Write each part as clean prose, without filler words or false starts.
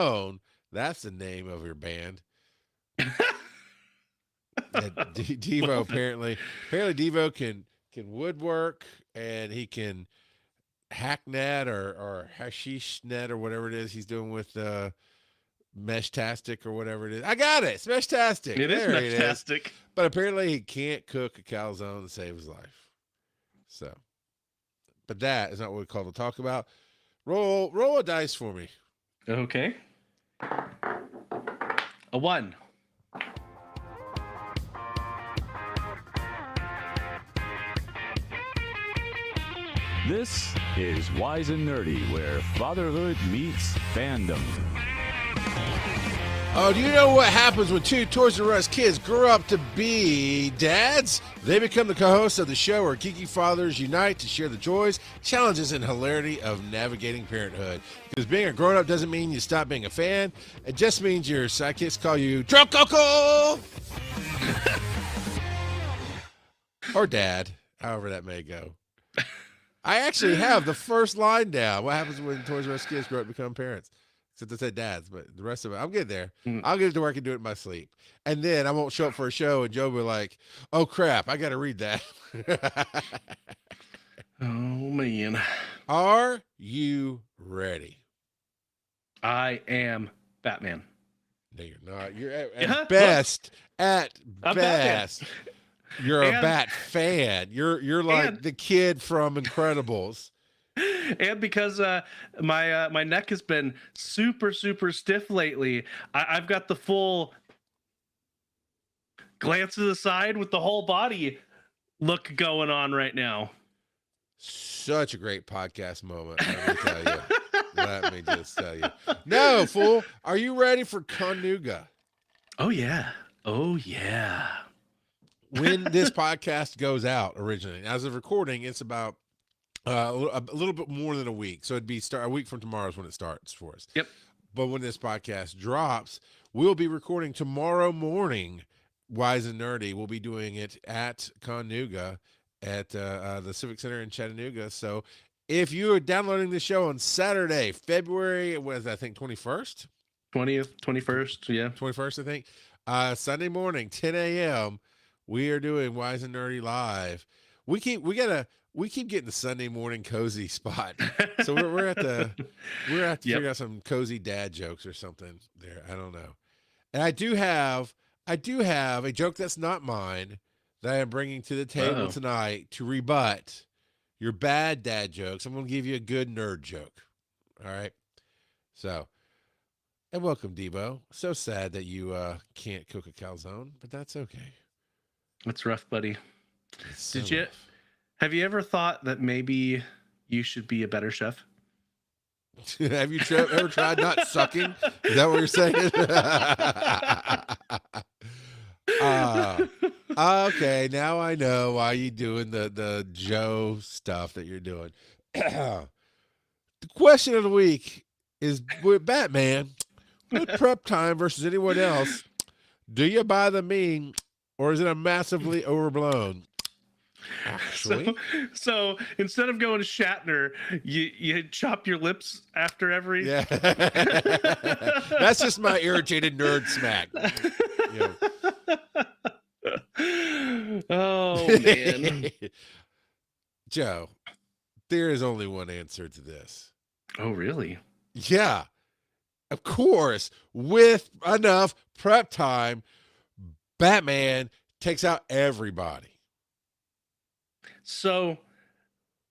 Overblown. That's the name of your band. Devo apparently Devo can woodwork, and he can hacknet or hashish net or whatever it is he's doing with Meshtastic or whatever it is. I got it. It's Meshtastic. It is There it is. Meshtastic. But apparently he can't cook a calzone to save his life. So, but that is not what we called to talk about. Roll a dice for me. Okay. A 1. This is Wise and Nerdy, where fatherhood meets fandom. Oh, do you know what happens when two Toys R Us kids grow up to be dads? They become the co-hosts of the show where geeky fathers unite to share the joys, challenges, and hilarity of navigating parenthood. Because being a grown-up doesn't mean you stop being a fan. It just means your sidekicks call you Drunk Uncle! Or Dad, however that may go. I actually have the first line down. What happens when Toys R Us kids grow up and become parents? Except I said dads, but the rest of it, I'll get there. I'll get to work and do it in my sleep. And then I won't show up for a show, and Joe will be like, oh, crap, I got to read that. Oh, man. Are you ready? I am Batman. No, you're not. You're at best. At best. You're a Bat fan. You're like the kid from Incredibles. And because my neck has been super stiff lately, I've got the full glance to the side with the whole body look going on right now. Such a great podcast moment, let me tell you. Let me just tell you. No, fool. Are you ready for Conuga? Oh yeah. When this podcast goes out originally, as of recording, it's about a little bit more than a week. So it'd be a week from tomorrow is when it starts for us. Yep. But when this podcast drops, we'll be recording tomorrow morning. Wise and Nerdy. We'll be doing it at Conuga at the Civic Center in Chattanooga. So if you are downloading the show on Saturday, February, was I think 21st? 20th, 21st, yeah. 21st, I think. Sunday morning, 10 a.m., we are doing Wise and Nerdy live. We keep getting the Sunday morning cozy spot. So we're at the figure out some cozy dad jokes or something there. I don't know. And I do have a joke that's not mine that I am bringing to the table tonight to rebut your bad dad jokes. I'm going to give you a good nerd joke. All right. So, and welcome, Debo. So sad that you can't cook a calzone, but that's okay. That's rough, buddy. So Have you ever thought that maybe you should be a better chef? Have you ever tried not sucking? Is that what you're saying? Okay, now I know why you're doing the Joe stuff that you're doing. The question of the week is, with Batman, with prep time versus anyone else, do you buy the meme or is it a massively overblown? Actually, so instead of going Shatner, you chop your lips after every. Yeah, that's just my irritated nerd smack. Oh man, Joe, there is only one answer to this. Oh really? Yeah, of course. With enough prep time, Batman takes out everybody. So,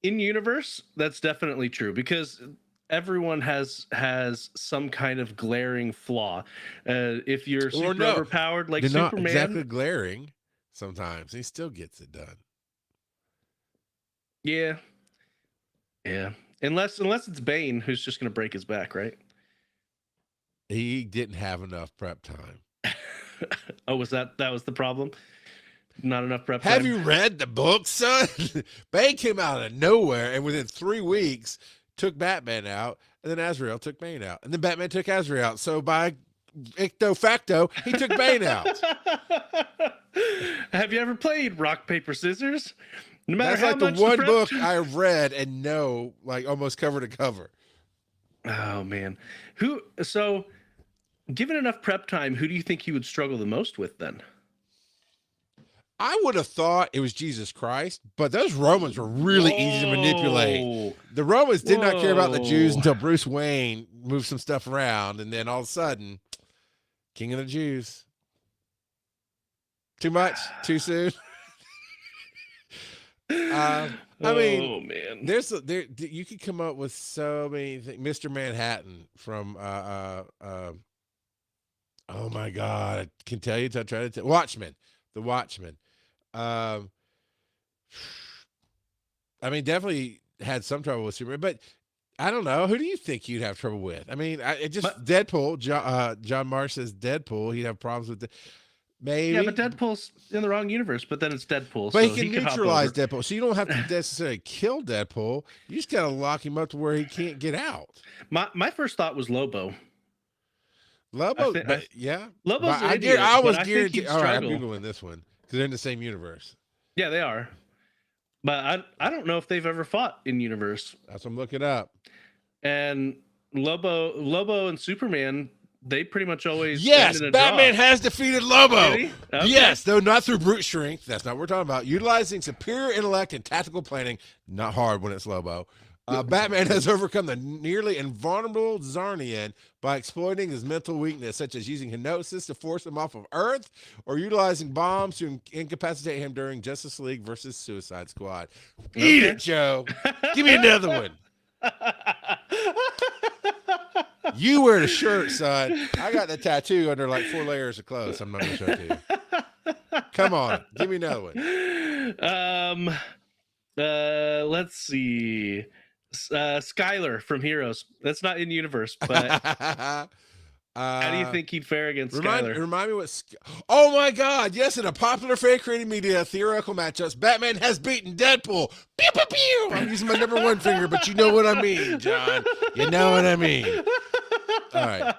in universe, that's definitely true because everyone has some kind of glaring flaw. If you're super overpowered like Superman, not exactly glaring. Sometimes he still gets it done. Yeah. Unless it's Bane, who's just going to break his back, right? He didn't have enough prep time. Oh, was that was the problem? Not enough prep time. Have you read the book, son? Bane came out of nowhere and within 3 weeks took Batman out, and then Azrael took Bane out. And then Batman took Azrael out. So by icto facto, he took Bane out. Have you ever played rock, paper, scissors? No matter That's how like much the one book I read and know, like almost cover to cover. Oh man. So Given enough prep time, who do you think he would struggle the most with then? I would have thought it was Jesus Christ, but those Romans were really easy to manipulate. The Romans did not care about the Jews until Bruce Wayne moved some stuff around, and then all of a sudden, King of the Jews. Too much? Too soon? I mean, man, there you could come up with so many things. Mr. Manhattan from oh my God, I can tell you. I try to tell Watchmen, the Watchmen. I mean, definitely had some trouble with Superman, but I don't know. Who do you think you'd have trouble with? I mean, Deadpool. John Marsh says Deadpool. He'd have problems with maybe. Yeah, but Deadpool's in the wrong universe. But then it's Deadpool, but so he can neutralize Deadpool, so you don't have to necessarily kill Deadpool. You just gotta lock him up to where he can't get out. My first thought was Lobo. Lobo's Lobo's an idiot. I was guaranteed. All right, I'm googling this one because they're in the same universe. Yeah, they are. But I don't know if they've ever fought in universe. That's what I'm looking up. And Lobo and Superman, they pretty much always Batman has defeated Lobo. Okay. Yes, though not through brute strength. That's not what we're talking about. Utilizing superior intellect and tactical planning. Not hard when it's Lobo. Batman has overcome the nearly invulnerable Zarnian by exploiting his mental weakness, such as using hypnosis to force him off of Earth or utilizing bombs to incapacitate him during Justice League versus Suicide Squad. Eat it, Joe. Give me another one. You wear the shirt, son. I got the tattoo under like 4 layers of clothes. I'm not going to show it to you. Come on. Give me another one. Let's see. Skylar from Heroes. That's not in universe, but how do you think he'd fare against Skylar? Remind me what. Oh my God! Yes, in a popular fan created media theoretical matchups, Batman has beaten Deadpool. Pew pew pew. I'm using my number 1 finger, but you know what I mean, John. You know what I mean. All right.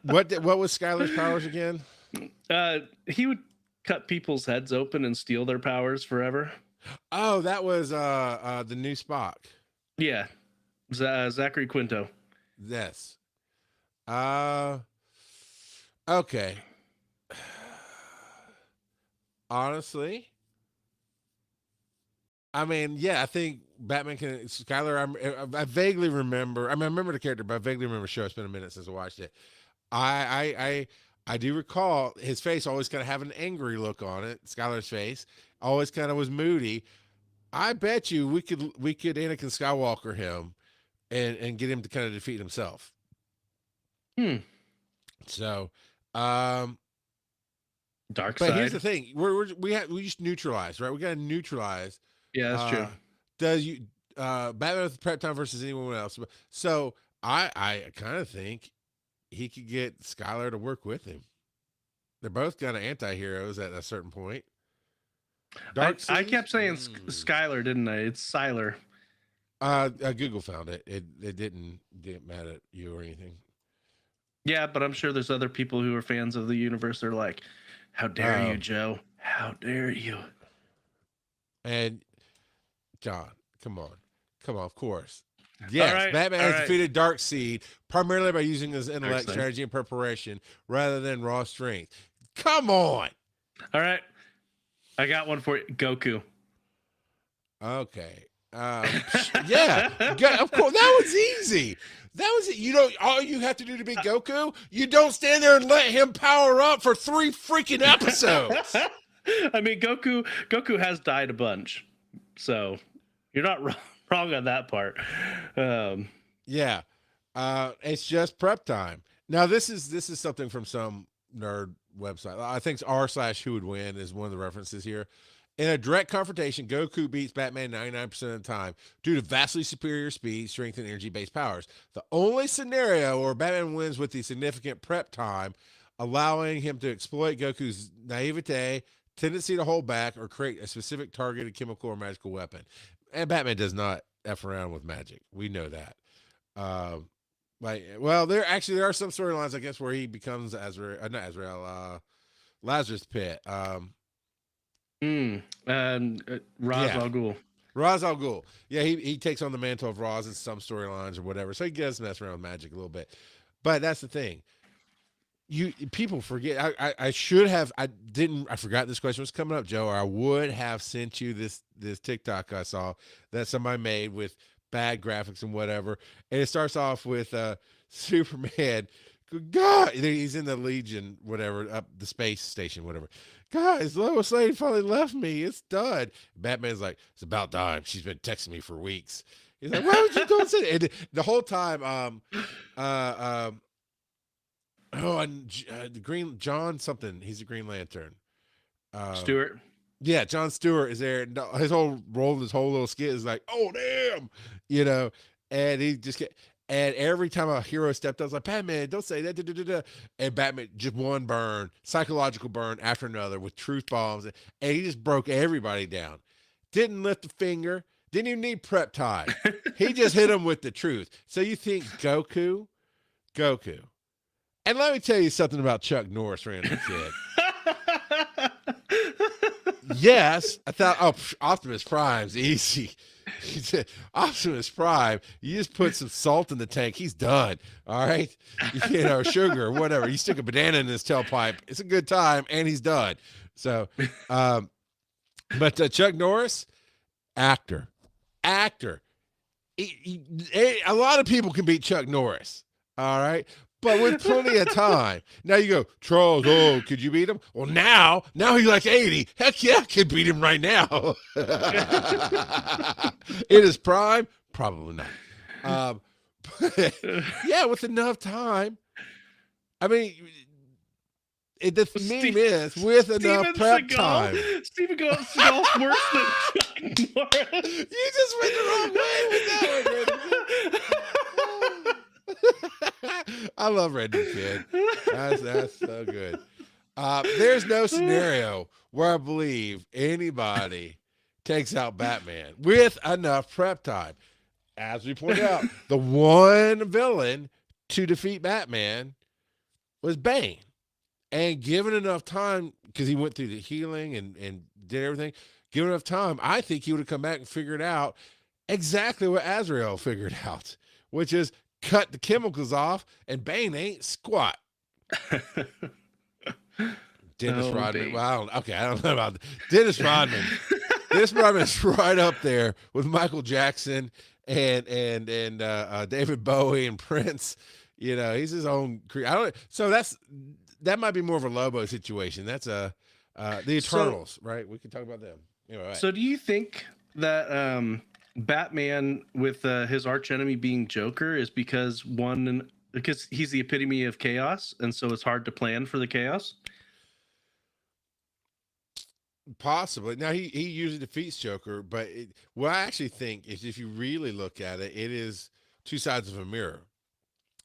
What was Skylar's powers again? He would cut people's heads open and steal their powers forever. Oh, that was the new Spock. Yeah, Zachary Quinto. Yes. Okay. Honestly, I mean, yeah, I think Batman can. Skylar, I vaguely remember. I mean, I remember the character, but I vaguely remember the show. It's been a minute since I watched it. I do recall his face always kind of have an angry look on it. Skylar's face always kind of was moody. I bet you we could Anakin Skywalker him and get him to kind of defeat himself. So, dark but side. here's the thing: we just neutralize, right? We got to neutralize. Yeah, that's true. Does you Batman with prep time versus anyone else? So I kind of think he could get Skylar to work with him. They're both kind of anti-heroes at a certain point. I kept saying Skylar, didn't I? It's Sylar. Google found it. It didn't mad at you or anything. Yeah, but I'm sure there's other people who are fans of the universe. They're like, "How dare you, Joe? How dare you?" And John, come on, of course. Yes, Batman has defeated Darkseid primarily by using his intellect, strategy, and preparation rather than raw strength. Come on. All right. I got one for you. Goku. Okay. Yeah. Of course. That was easy. That was it. You know, all you have to do to beat Goku, you don't stand there and let him power up for 3 freaking episodes. I mean, Goku has died a bunch, so you're not wrong on that part. Yeah. It's just prep time. Now, this is something from some nerd website. I think it's r/who would win is one of the references here. In a direct confrontation, Goku beats Batman 99% of the time due to vastly superior speed, strength, and energy-based powers. The only scenario where Batman wins with the significant prep time, allowing him to exploit Goku's naivete, tendency to hold back, or create a specific targeted chemical or magical weapon. And Batman does not F around with magic. We know that. There are some storylines, I guess, where he becomes Lazarus Pit. Ra's al Ghul. Ra's al Ghul. Yeah, he takes on the mantle of Ra's in some storylines or whatever. So he does mess around with magic a little bit. But that's the thing. people forget. I should have. I didn't. I forgot this question was coming up, Joe. Or I would have sent you this TikTok I saw that somebody made with bad graphics and whatever. And it starts off with Superman. God, he's in the Legion, whatever, up the space station, whatever. Guys, Lois Lane finally left me. It's done. Batman's like, it's about time. She's been texting me for weeks. He's like, why would you don't say it? And the whole time, the Green John something. He's a Green Lantern. Stewart. Yeah, John Stewart is there. His whole role, his whole little skit is like, oh damn, and he just get. And every time a hero stepped up, I was like, Batman, don't say that. Da, da, da, da. And Batman just one burn, psychological burn after another with truth bombs, and he just broke everybody down. Didn't lift a finger. Didn't even need prep time. He just hit him with the truth. So you think Goku? And let me tell you something about Chuck Norris, random kid. Yes, I thought, Optimus Prime's easy. Optimus Prime, you just put some salt in the tank, he's done. All right, sugar or whatever. You stick a banana in his tailpipe, it's a good time, and he's done. So, but Chuck Norris, actor. A lot of people can beat Chuck Norris. All right. But with plenty of time. Now you go, Charles, could you beat him? Well, now he's like 80. Heck yeah, I could beat him right now. In his prime? Probably not. Yeah, with enough time. I mean, the meme is with enough prep time. Steven Seagal's worse than Chuck Norris. You just went the wrong way with that one, I love Random Kid. That's so good. There's no scenario where I believe anybody takes out Batman with enough prep time. As we pointed out, the one villain to defeat Batman was Bane. And given enough time, because he went through the healing and did everything, given enough time, I think he would have come back and figured out exactly what Azrael figured out, which is cut the chemicals off, and Bane ain't squat. Dennis Rodman. Bane. Well, I don't know about Dennis Rodman. Dennis Rodman's right up there with Michael Jackson and David Bowie and Prince. He's his own creator. So that might be more of a Lobo situation. That's the Eternals, right? We can talk about them. Anyway, right. So do you think that Batman with his archenemy being Joker is because he's the epitome of chaos, and so it's hard to plan for the chaos? Possibly. Now he usually defeats Joker, but what I actually think is, if you really look at it, it is two sides of a mirror.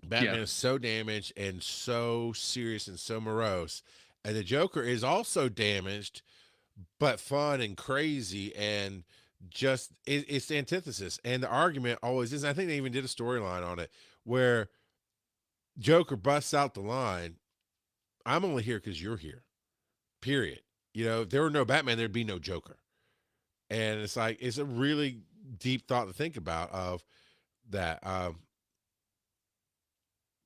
Batman is so damaged and so serious and so morose, and the Joker is also damaged but fun and crazy, and just it's the antithesis. And the argument always is, I think they even did a storyline on it, where Joker busts out the line, I'm only here because you're here, period. If there were no Batman, there'd be no Joker. And it's like, it's a really deep thought to think about of that.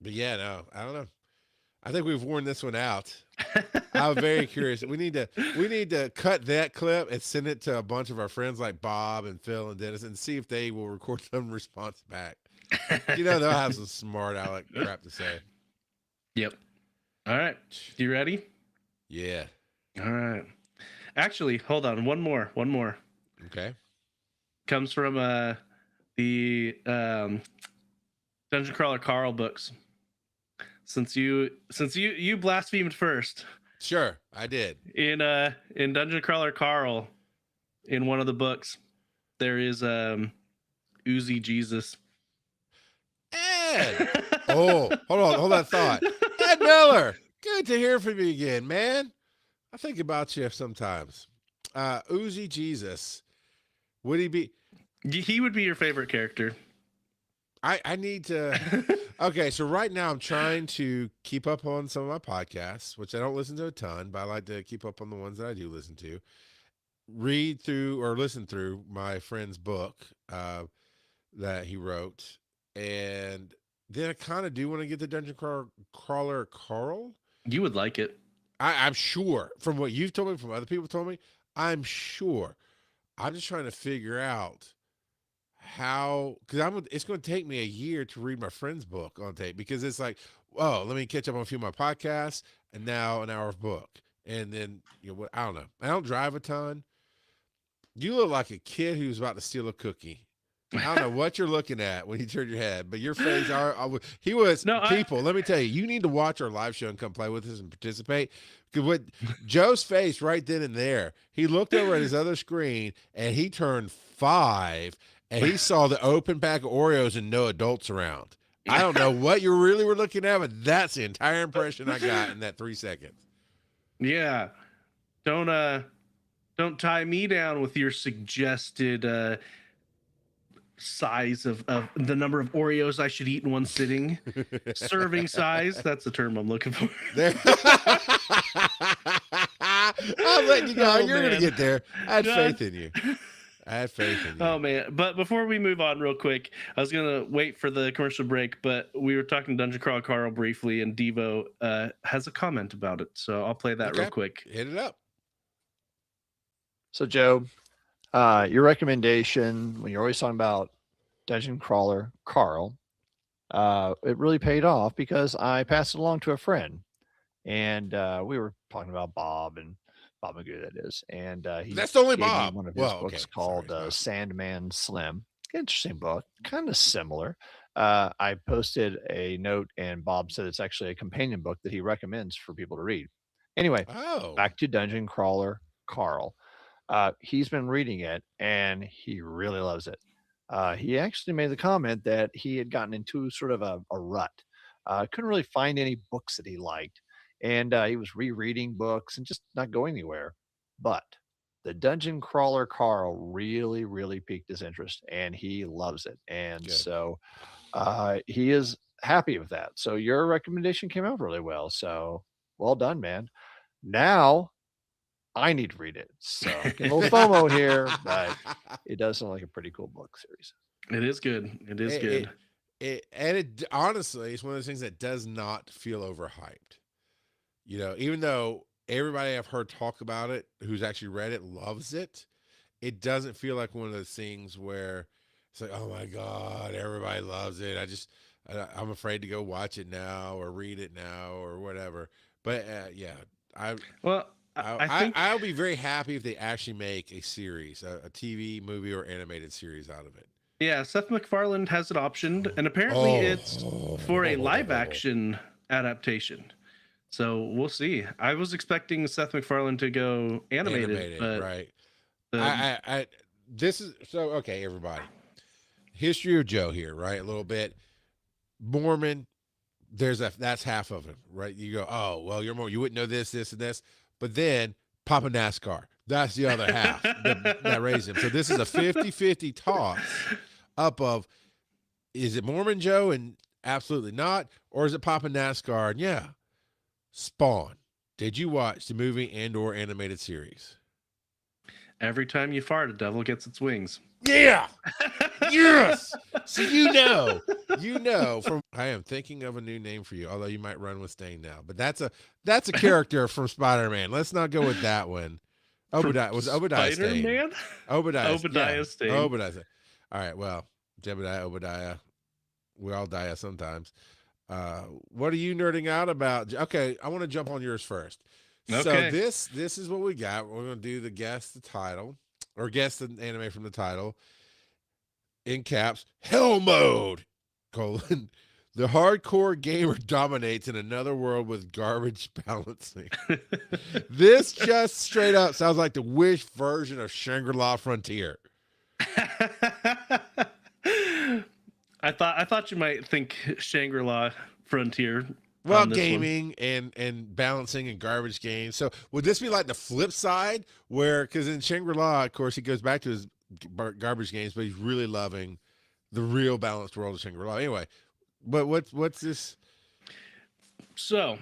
But yeah, no, I don't know. I think we've worn this one out. I'm very curious. We need to cut that clip and send it to a bunch of our friends like Bob and Phil and Dennis and see if they will record some response back. They'll have some smart aleck crap to say. Yep. All right. You ready? Yeah. All right. Actually, hold on. One more. Okay. Comes from the Dungeon Crawler Carl books. Since you blasphemed first. Sure, I did. In Dungeon Crawler Carl, in one of the books, there is Uzi Jesus. Ed! Hold that thought. Ed Miller, good to hear from you again, man. I think about you sometimes. Uzi Jesus, would he be? He would be your favorite character. I need to. Okay, so right now I'm trying to keep up on some of my podcasts, which I don't listen to a ton, but I like to keep up on the ones that I do listen to. Read through or listen through my friend's book that he wrote, and then I kind of do want to get the Dungeon Crawler Carl, You would like it. I'm sure from what you've told me, from other people told me, I'm sure. I'm just trying to figure out how, because it's going to take me a year to read my friend's book on tape, because it's like, oh, let me catch up on a few of my podcasts, and now an hour of book, and then I don't know. I don't drive a ton. You look like a kid who's about to steal a cookie. I don't know what you're looking at when you turn your head, but your face. He was. No, people, let me tell you, you need to watch our live show and come play with us and participate. Because what Joe's face right then and there, he looked over at his other screen and he turned 5, and he saw the open pack of Oreos and no adults around. I don't know what you really were looking at, but that's the entire impression I got in that 3 seconds. Yeah, don't tie me down with your suggested size of the number of Oreos I should eat in one sitting. Serving size, that's the term I'm looking for. I'm letting you go. You're going to get there. I had faith in you. Oh, man. But before we move on real quick, I was going to wait for the commercial break, but we were talking Dungeon Crawl Carl briefly, and Devo has a comment about it. So I'll play that real quick. Hit it up. So, Joe, your recommendation when you're always talking about Dungeon Crawler Carl, it really paid off because I passed it along to a friend, and we were talking about Bob Magoo, that is, and that's only gave Bob. me one of his books called Sandman Slim. Interesting book, kind of similar. I posted a note, and Bob said it's actually a companion book that he recommends for people to read. Anyway, back to Dungeon Crawler Carl. He's been reading it and he really loves it. He actually made the comment that he had gotten into sort of a rut. Couldn't really find any books that he liked. And he was rereading books and just not going anywhere. But the Dungeon Crawler Carl really, really piqued his interest, and he loves it. And so he is happy with that. So your recommendation came out really well. So well done, man. Now I need to read it. So getting a little FOMO here, but it does sound like a pretty cool book series. It is good. It is good. It honestly, it's one of those things that does not feel overhyped. Even though everybody I've heard talk about it, who's actually read it, loves it, it doesn't feel like one of those things where it's like, oh my God, everybody loves it. I'm afraid to go watch it now or read it now or whatever. But I'll be very happy if they actually make a series, a TV, movie, or animated series out of it. Yeah, Seth MacFarlane has it optioned, and apparently it's for a live-action adaptation. So we'll see. I was expecting Seth MacFarlane to go animated but right? This is so okay, everybody. History of Joe here, right? A little bit. Mormon. That's half of him, right? You go, oh well, you're Mormon. You wouldn't know this, and this. But then Papa NASCAR, that's the other half that raised him. So this is a 50-50 toss up of, is it Mormon Joe and absolutely not, or is it Papa NASCAR? And yeah, Spawn. Did you watch the movie and or animated series? Every time you fart, a devil gets its wings. Yeah. Yes. So from I am thinking of a new name for you, although you might run with Stain now. But that's a character from Spider-Man. Let's not go with that one. Obadiah Stane. Spider-Man? Obadiah Stane. Obadiah Stane. All right, well, Jebediah, Obadiah. We all die sometimes. What are you nerding out about? Okay, I want to jump on yours first. Okay. So this is what we got. We're going to do the guess the title, or guess the anime from the title. In caps, Hell Mode, : the hardcore gamer dominates in another world with garbage balancing. This just straight up sounds like the Wish version of Shangri-La Frontier. I thought you might think Shangri-La Frontier. Well, gaming and balancing and garbage games. So would this be like the flip side where, because in Shangri-La, of course, he goes back to his garbage games, but he's really loving the real balanced world of Shangri-La. Anyway, but what's this? So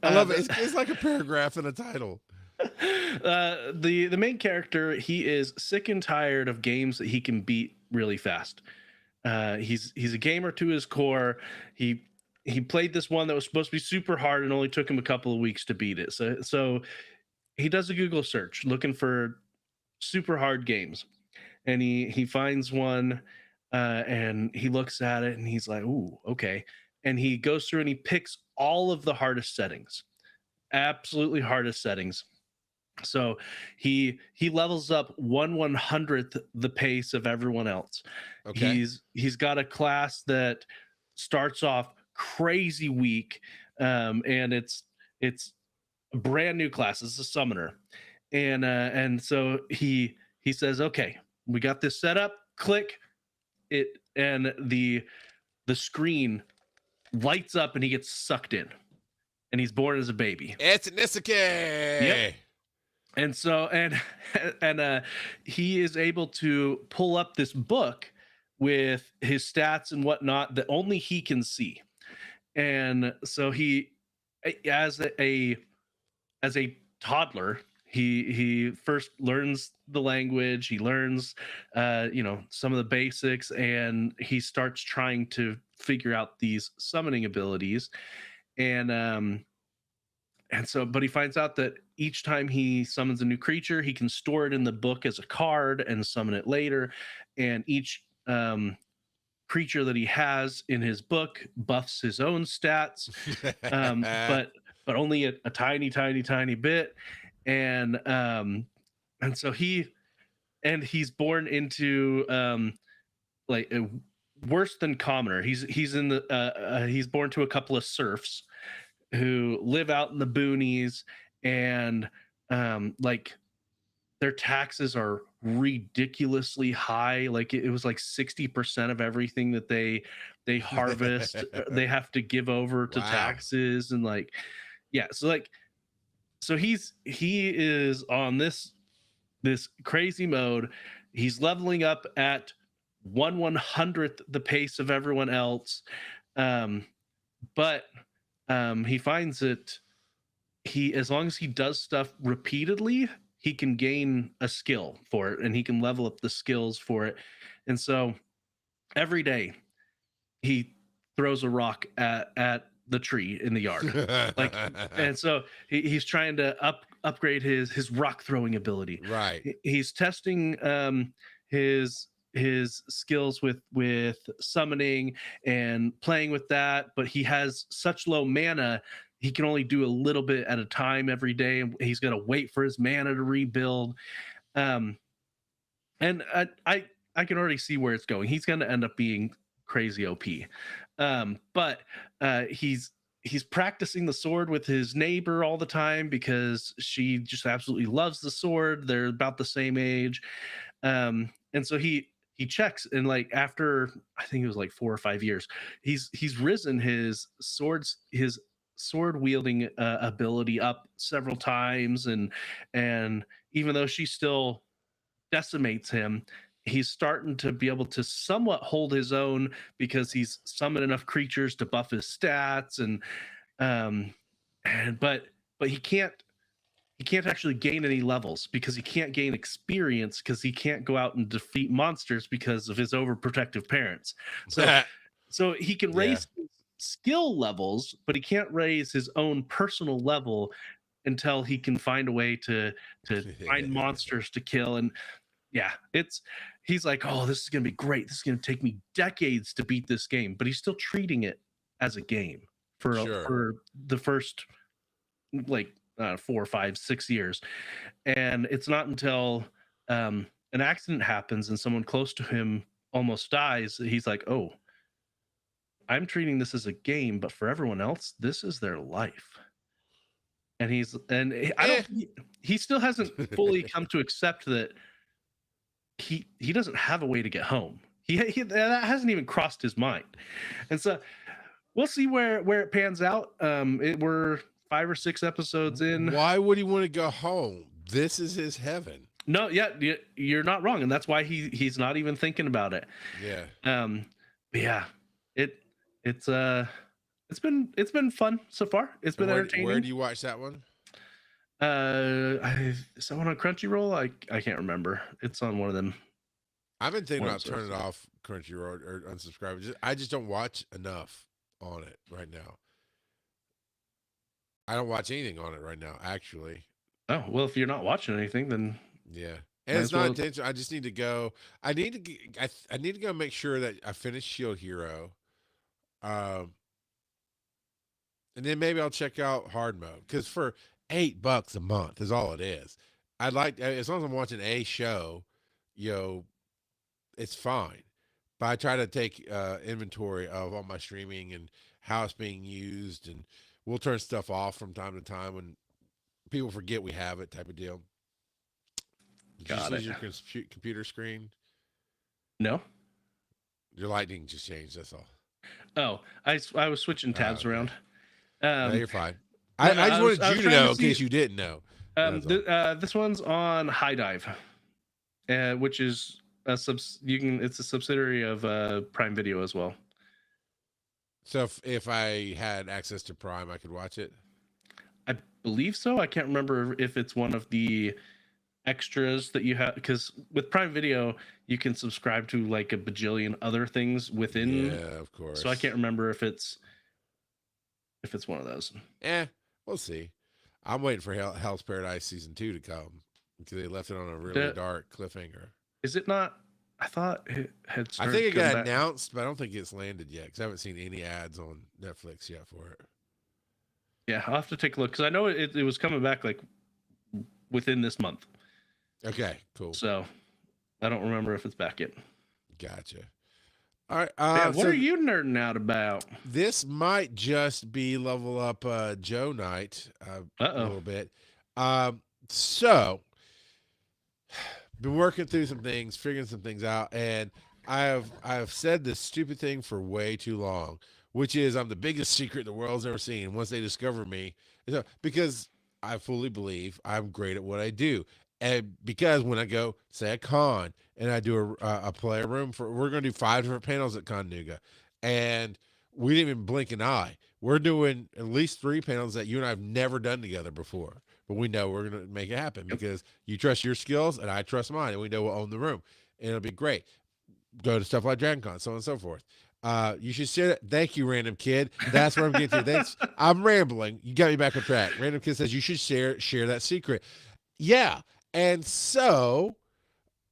I love it. It's like a paragraph in a title. The main character, he is sick and tired of games that he can beat really fast. He's a gamer to his core. He he played this one that was supposed to be super hard and only took him a couple of weeks to beat it. So he does a Google search looking for super hard games, and he finds one, and he looks at it and he's like, "Ooh, okay." And he goes through and he picks all of the hardest settings, absolutely hardest settings. So he levels up 1/100th the pace of everyone else. Okay. He's got a class that starts off crazy weak, and it's a brand new class. It's a summoner, and so he says, "Okay, we got this set up." Click it, and the screen lights up, and he gets sucked in, and he's born as a baby. It's an Isekai. Yep. And so and he is able to pull up this book with his stats and whatnot that only he can see. And so he, as a toddler, he first learns the language, he learns some of the basics, and he starts trying to figure out these summoning abilities. And so, but he finds out that each time he summons a new creature, he can store it in the book as a card and summon it later. And each creature that he has in his book buffs his own stats, but only a tiny, tiny, tiny bit. And so he's born into like a worse than commoner. He's born to a couple of serfs who live out in the boonies, and like their taxes are ridiculously high. Like it was like 60% of everything that they harvest they have to give over to taxes. And like, yeah, so he is on this crazy mode. He's leveling up at 1/100th the pace of everyone else, but he finds that as long as he does stuff repeatedly, he can gain a skill for it, and he can level up the skills for it. And so every day he throws a rock at the tree in the yard, like, and so he's trying to upgrade his rock throwing ability. Right. He's testing his skills with summoning and playing with that, but he has such low mana, he can only do a little bit at a time every day, and he's going to wait for his mana to rebuild. And I can already see where it's going. He's going to end up being crazy OP. But he's practicing the sword with his neighbor all the time because she just absolutely loves the sword. They're about the same age. And so he checks, and like after I think it was like 4 or 5 years, he's risen his sword wielding ability up several times, and even though she still decimates him, he's starting to be able to somewhat hold his own because he's summoned enough creatures to buff his stats, but he can't actually gain any levels because he can't gain experience because he can't go out and defeat monsters because of his overprotective parents. So he can raise skill levels, but he can't raise his own personal level until he can find a way to find monsters to kill. And yeah, he's like, oh, this is gonna be great. This is gonna take me decades to beat this game, but he's still treating it as a game for the first like 4, 5, 6 years. And it's not until an accident happens and someone close to him almost dies, he's like, oh, I'm treating this as a game, but for everyone else, this is their life. And he still hasn't fully come to accept that he doesn't have a way to get home. He that hasn't even crossed his mind. And so we'll see where it pans out. We're 5 or 6 episodes in. Why would he want to go home? This is his heaven. No, yeah, you're not wrong, and that's why he's not even thinking about it. Yeah. Yeah. It's been fun so far. It's been entertaining. Where do you watch that one? Is that one on Crunchyroll? I can't remember. It's on one of them. I've been thinking about turning off Crunchyroll or unsubscribing. I just don't watch enough on it right now. I don't watch anything on it right now, actually. Oh, well, if you're not watching anything, then yeah. And it's not intentional. I just need to go. I need to. I need to go make sure that I finish Shield Hero, and then maybe I'll check out hard mode because for $8 a month is all it is. I'd like as long as I'm watching a show, it's fine. But I try to take inventory of all my streaming and how it's being used, and we'll turn stuff off from time to time when people forget we have it, type of deal. Did you use your computer screen? No. Your lighting just changed. That's all. Oh, I was switching tabs around. No, you're fine. I just wanted you to know in case you didn't know. This one's on High Dive, which is it's a subsidiary of Prime Video as well. So if I had access to Prime, I could watch it? I believe so. I can't remember if it's one of the extras that you have, because with Prime Video you can subscribe to like a bajillion other things within. Yeah, of course. So I can't remember if it's one of those. We'll see. I'm waiting for Hell's Paradise season 2 to come because they left it on a really dark cliffhanger. Is it not? I thought it had. I think it got announced, but I don't think it's landed yet because I haven't seen any ads on Netflix yet for it. Yeah, I'll have to take a look because I know it was coming back like within this month. Okay, cool. So I don't remember if it's back yet. Gotcha. All right. What are you nerding out about? This might just be level up Joe night a little bit. So been working through some things, figuring some things out, and I have said this stupid thing for way too long, which is I'm the biggest secret the world's ever seen. Once they discover me, because I fully believe I'm great at what I do. And because when I go, say, a con, and I do a player room we're going to do 5 different panels at Con Nuga, and we didn't even blink an eye. We're doing at least 3 panels that you and I have never done together before, but we know we're going to make it happen because you trust your skills and I trust mine, and we know we'll own the room, and it'll be great. Go to stuff like DragonCon, so on and so forth. You should share that. Thank you, Random Kid. That's what I'm getting to. Thanks. I'm rambling. You got me back on track. Random Kid says you should share that secret. Yeah. And so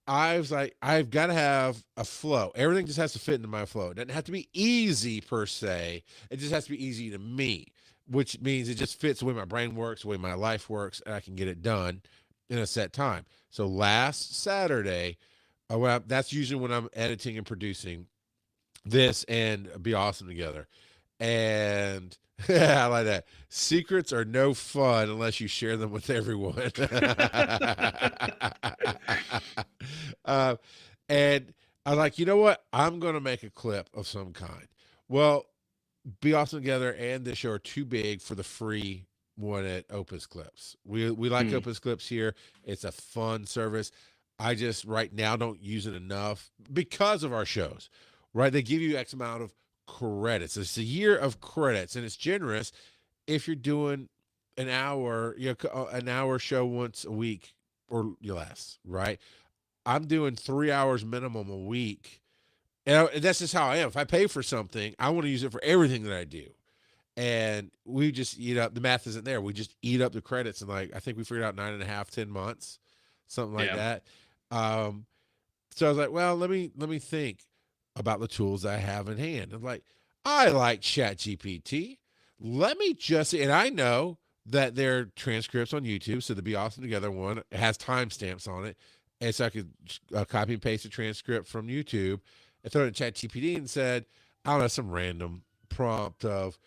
I was like, I've got to have a flow. Everything just has to fit into my flow. It doesn't have to be easy per se. It just has to be easy to me, which means it just fits the way my brain works, the way my life works, and I can get it done in a set time. So last Saturday, that's usually when I'm editing and producing this and Be Awesome Together. And I like that. Secrets are no fun unless you share them with everyone. And I'm like, you know what? I'm going to make a clip of some kind. Well, Be Awesome Together and this show are too big for the free one at Opus Clips. We like Opus Clips here. It's a fun service. I just right now don't use it enough because of our shows, right? They give you X amount of credits. It's a year of credits, and it's generous if you're doing an hour show once a week or less, right? I'm doing 3 hours minimum a week, and that's just how I am. If I pay for something, I want to use it for everything that I do, and we just eat up. The math isn't there. We just eat up the credits, and like I think we figured out 9.5, 10 months, something like that. So I was like, well, let me think about the tools I have in hand. I'm like, I like ChatGPT. Let me just, and I know that there are transcripts on YouTube. So the Be Awesome Together one has timestamps on it. And so I could copy and paste a transcript from YouTube and throw it in ChatGPT and said, I don't know, some random prompt of,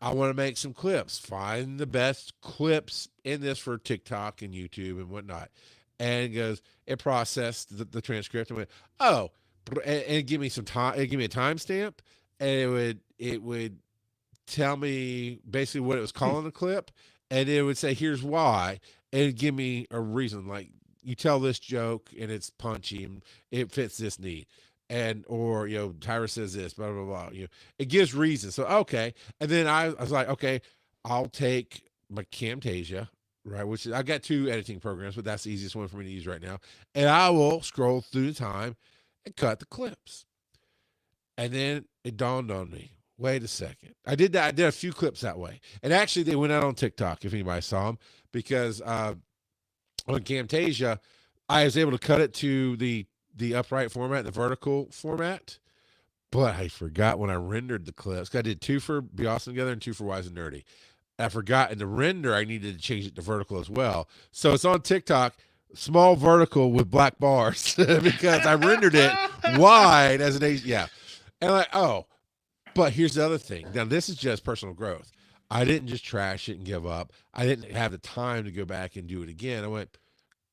I want to make some clips. Find the best clips in this for TikTok and YouTube and whatnot. And it processed the transcript and went, oh, and give me some time. It give me a timestamp, and it would tell me basically what it was calling a clip, and it would say, here's why, and it'd give me a reason, like you tell this joke and it's punchy and it fits this need, and or Tyra says this, blah blah blah. It gives reasons. So okay, and then I was like, okay, I'll take my Camtasia, right, which is, I got 2 editing programs, but that's the easiest one for me to use right now, and I will scroll through the time and cut the clips. And then it dawned on me, wait a second. I did that. I did a few clips that way. And actually they went out on TikTok, if anybody saw them, because on Camtasia, I was able to cut it to the upright format, the vertical format. But I forgot when I rendered the clips. I did 2 for Be Awesome Together and 2 for Wise and Nerdy. I forgot in the render I needed to change it to vertical as well. So it's on TikTok, small vertical with black bars because I rendered it wide as an Asian. Yeah. And I'm like, oh, but here's the other thing. Now, this is just personal growth. I didn't just trash it and give up. I didn't have the time to go back and do it again. I went,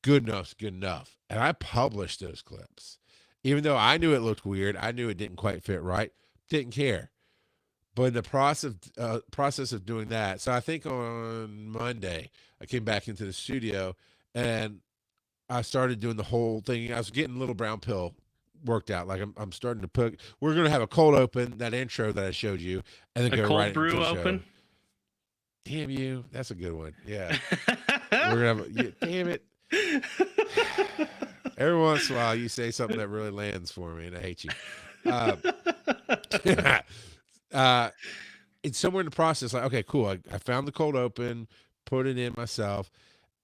good enough's good enough. And I published those clips. Even though I knew it looked weird, I knew it didn't quite fit right, didn't care. But in the process of doing that, so I think on Monday, I came back into the studio and I started doing the whole thing. I was getting Little Brown Pill worked out. Like I'm starting to put. We're gonna have a cold open, that intro that I showed you, and then go cold right brew into the open. Show. Damn you! That's a good one. Yeah, we're gonna have. Damn it! Every once in a while, you say something that really lands for me, and I hate you. It's somewhere in the process. Like, okay, cool. I found the cold open, put it in myself.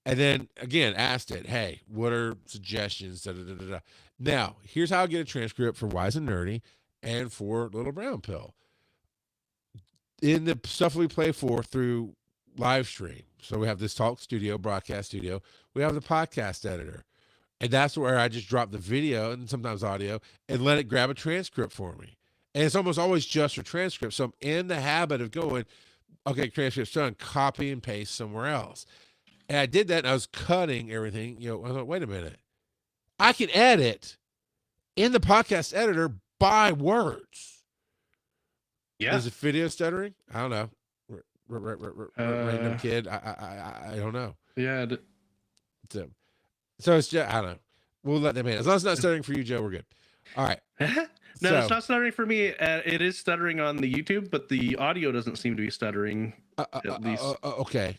And then again, asked it, hey, what are suggestions? Da, da, da, da, da. Now, here's how I get a transcript for Wise and Nerdy and for Little Brown Pill. In the stuff we play for through live stream. So we have this talk studio, broadcast studio. We have the podcast editor. And that's where I just drop the video and sometimes audio and let it grab a transcript for me. And it's almost always just for transcript. So I'm in the habit of going, okay, transcript's done, copy and paste somewhere else. And I did that, and I was cutting everything. I thought, wait a minute. I can edit in the podcast editor by words. Yeah. Is it video stuttering? I don't know. Random kid. I don't know. Yeah. So it's just, I don't know. We'll let them in. As long as it's not stuttering for you, Joe, we're good. All right. No, it's not stuttering for me. It is stuttering on the YouTube, but the audio doesn't seem to be stuttering. At least. Okay.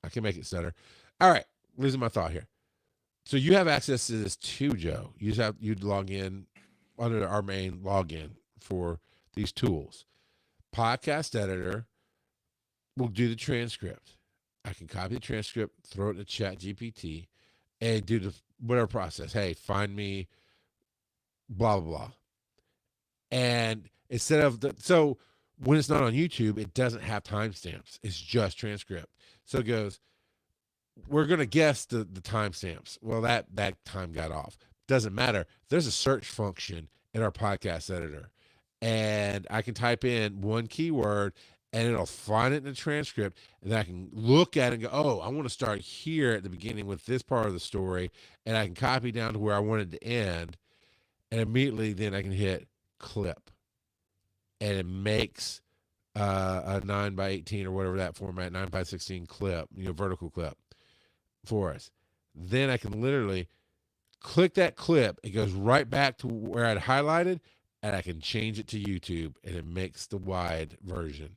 I can make it stutter. All right. Losing my thought here. So you have access to this too, Joe. You'd log in under our main login for these tools. Podcast editor will do the transcript. I can copy the transcript, throw it in Chat GPT, and do the whatever process. Hey, find me blah, blah, blah. And instead of so when it's not on YouTube, it doesn't have timestamps. It's just transcript. So it goes, we're going to guess the timestamps. Well, that time got off. Doesn't matter. There's a search function in our podcast editor. And I can type in one keyword and it'll find it in the transcript. And then I can look at it and go, oh, I want to start here at the beginning with this part of the story. And I can copy down to where I wanted to end. And immediately then I can hit clip. And it makes a 9x18 or whatever that format, 9x16 clip, vertical clip for us. Then I can literally click that clip. It goes right back to where I'd highlighted, and I can change it to YouTube, and it makes the wide version.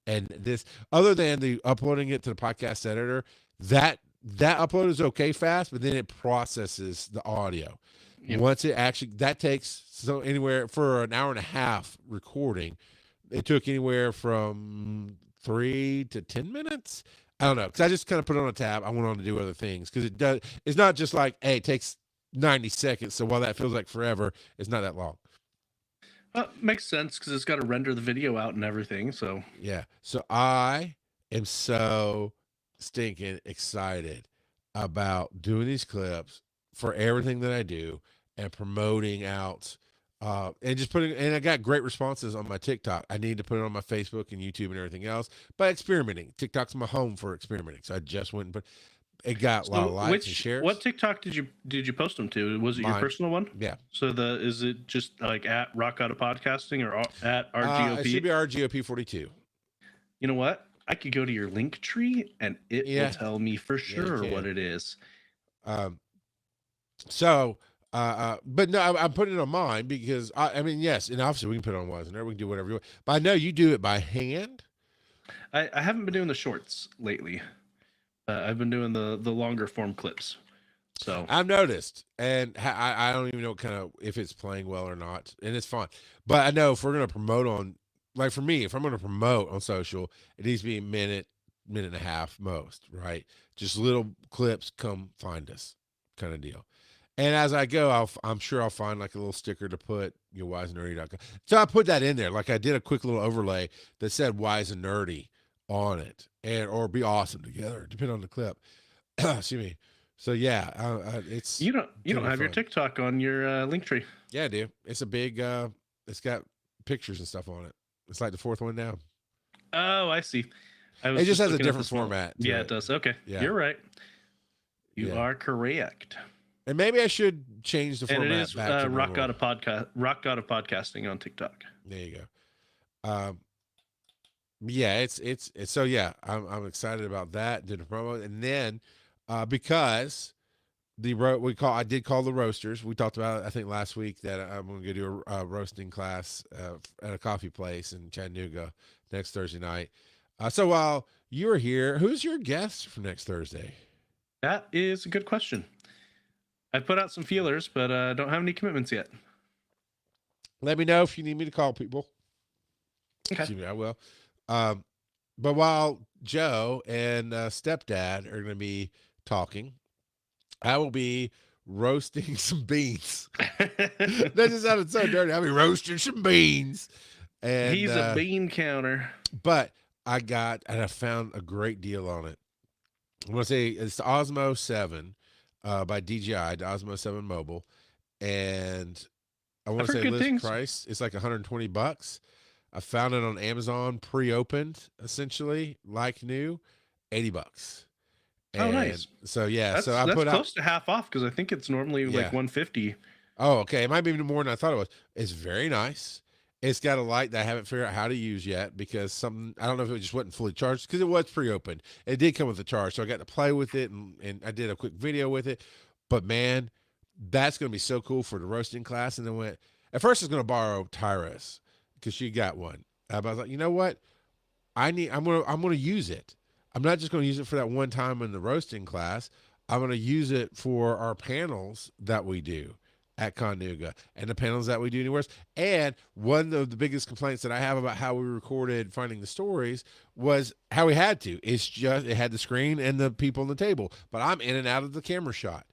And this, other than the uploading it to the podcast editor, that upload is okay fast, but then it processes the audio. Yep. Once it actually, that takes anywhere for an hour and a half recording. It took anywhere from 3 to 10 minutes. I don't know, because I just kind of put it on a tab. I went on to do other things because it's not just like, hey, it takes 90 seconds. So while that feels like forever, it's not that long. Makes sense because it's got to render the video out and everything. So yeah. So I am so stinking excited about doing these clips for everything that I do and promoting out and just and I got great responses on my TikTok. I need to put it on my Facebook and YouTube and everything else, but experimenting. TikTok's my home for experimenting. So I just went and put, it got a lot of likes and shares. What TikTok did you post them to? Was it your personal one? Yeah. So is it just like at Rock Out of Podcasting or at RGOP? It should be RGOP 42. You know what? I could go to your link tree and it will tell me for sure what it is. But no, I'm putting it on mine because I mean, yes, and obviously we can put it on Wise and Nerdy, we can do whatever you want. But I know you do it by hand. I haven't been doing the shorts lately. I've been doing the longer form clips. So I've noticed, and I don't even know if it's playing well or not, and it's fine. But I know if we're gonna promote on like for me, if I'm going to promote on social, it needs to be a minute and a half most, right? Just little clips, come find us kind of deal. And as I go, I'm sure I'll find like a little sticker to put, wiseandnerdy.com. So I put that in there. Like I did a quick little overlay that said Wise and Nerdy on it, or be awesome together, depending on the clip. Excuse me. So yeah, it's you don't have your TikTok on your link tree. Yeah, I do. It's a big. It's got pictures and stuff on it. It's like the fourth one down. Oh, I see. It just has a different format. Yeah, it does. Okay, yeah. You're right. You are correct. And maybe I should change the format. And it is back to Rock God of Podcasting on TikTok. There you go. Yeah, it's so yeah. I'm excited about that. Did a promo, and then because I did call the roasters. We talked about it, I think last week, that I'm going to do a roasting class at a coffee place in Chattanooga next Thursday night. So while you're here, who's your guest for next Thursday? That is a good question. I put out some feelers, but don't have any commitments yet. Let me know if you need me to call people. Okay. Excuse me, I will. But while Joe and Stepdad are going to be talking, I will be roasting some beans. That just sounded so dirty. I'll be roasting some beans. And he's a bean counter. But I found a great deal on it. I want to say it's the Osmo 7 by DJI, the Osmo 7 Mobile. And I want to say list price, it's like $120. I found it on Amazon pre-opened, essentially, like new, $80. Oh, nice. So yeah, that's close to half off, because I think it's normally like $150. Oh, okay. It might be even more than I thought it was. It's very nice. It's got a light that I haven't figured out how to use yet, because I don't know if it just wasn't fully charged, because it was pre-opened. It did come with a charge, so I got to play with it, and I did a quick video with it. But man, that's going to be so cool for the roasting class. And then at first I was going to borrow Tyra's, because she got one. But I was like, you know what? I'm going to use it. I'm not just going to use it for that one time in the roasting class. I'm going to use it for our panels that we do at Chattanooga and the panels that we do anywhere else. And one of the biggest complaints that I have about how we recorded Finding the Stories was how we had to. It had the screen and the people on the table, but I'm in and out of the camera shot.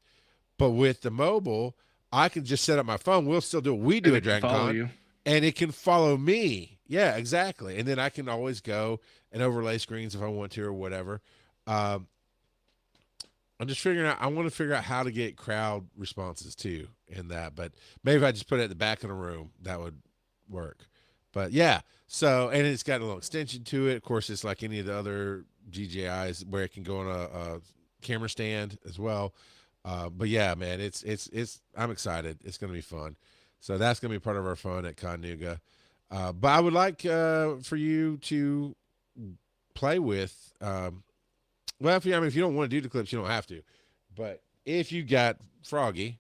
But with the mobile, I can just set up my phone. We'll still do what we do at Dragon Con, and it can follow me. Yeah, exactly. And then I can always go and overlay screens if I want to or whatever. I'm just figuring out, I want to figure out how to get crowd responses too in that, but maybe if I just put it at the back of the room, that would work. But yeah, so, and it's got a little extension to it. Of course, it's like any of the other DJIs where it can go on a camera stand as well. But yeah, man, I'm excited. It's going to be fun. So that's going to be part of our fun at Chattanooga. But I would like for you to play with, well, if you don't want to do the clips, you don't have to. But if you got Froggy,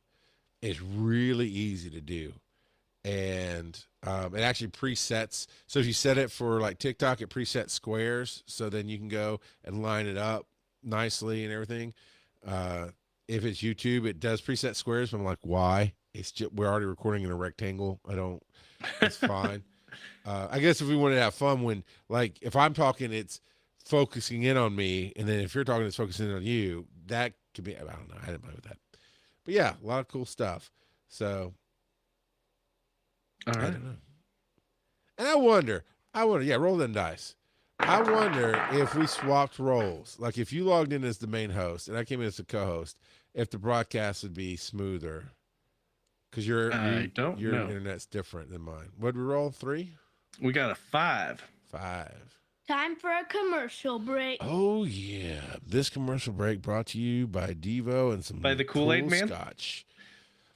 it's really easy to do. And it actually presets. So if you set it for like TikTok, it presets squares. So then you can go and line it up nicely and everything. If it's YouTube, it does preset squares. But I'm like, why? We're already recording in a rectangle. It's fine. I guess if we wanted to have fun, if I'm talking, it's focusing in on me, and then if you're talking, it's focusing in on you. That could be, I don't know. I didn't play with that. But yeah, a lot of cool stuff. So, all right. I don't know. And I wonder, yeah, roll them dice. I wonder if we swapped roles. Like if you logged in as the main host and I came in as the co-host, if the broadcast would be smoother. Because your internet's different than mine. What'd we roll? 3? We got a 5. 5. Time for a commercial break. Oh yeah, this commercial break brought to you by Devo and some by the Kool-Aid Man Scotch.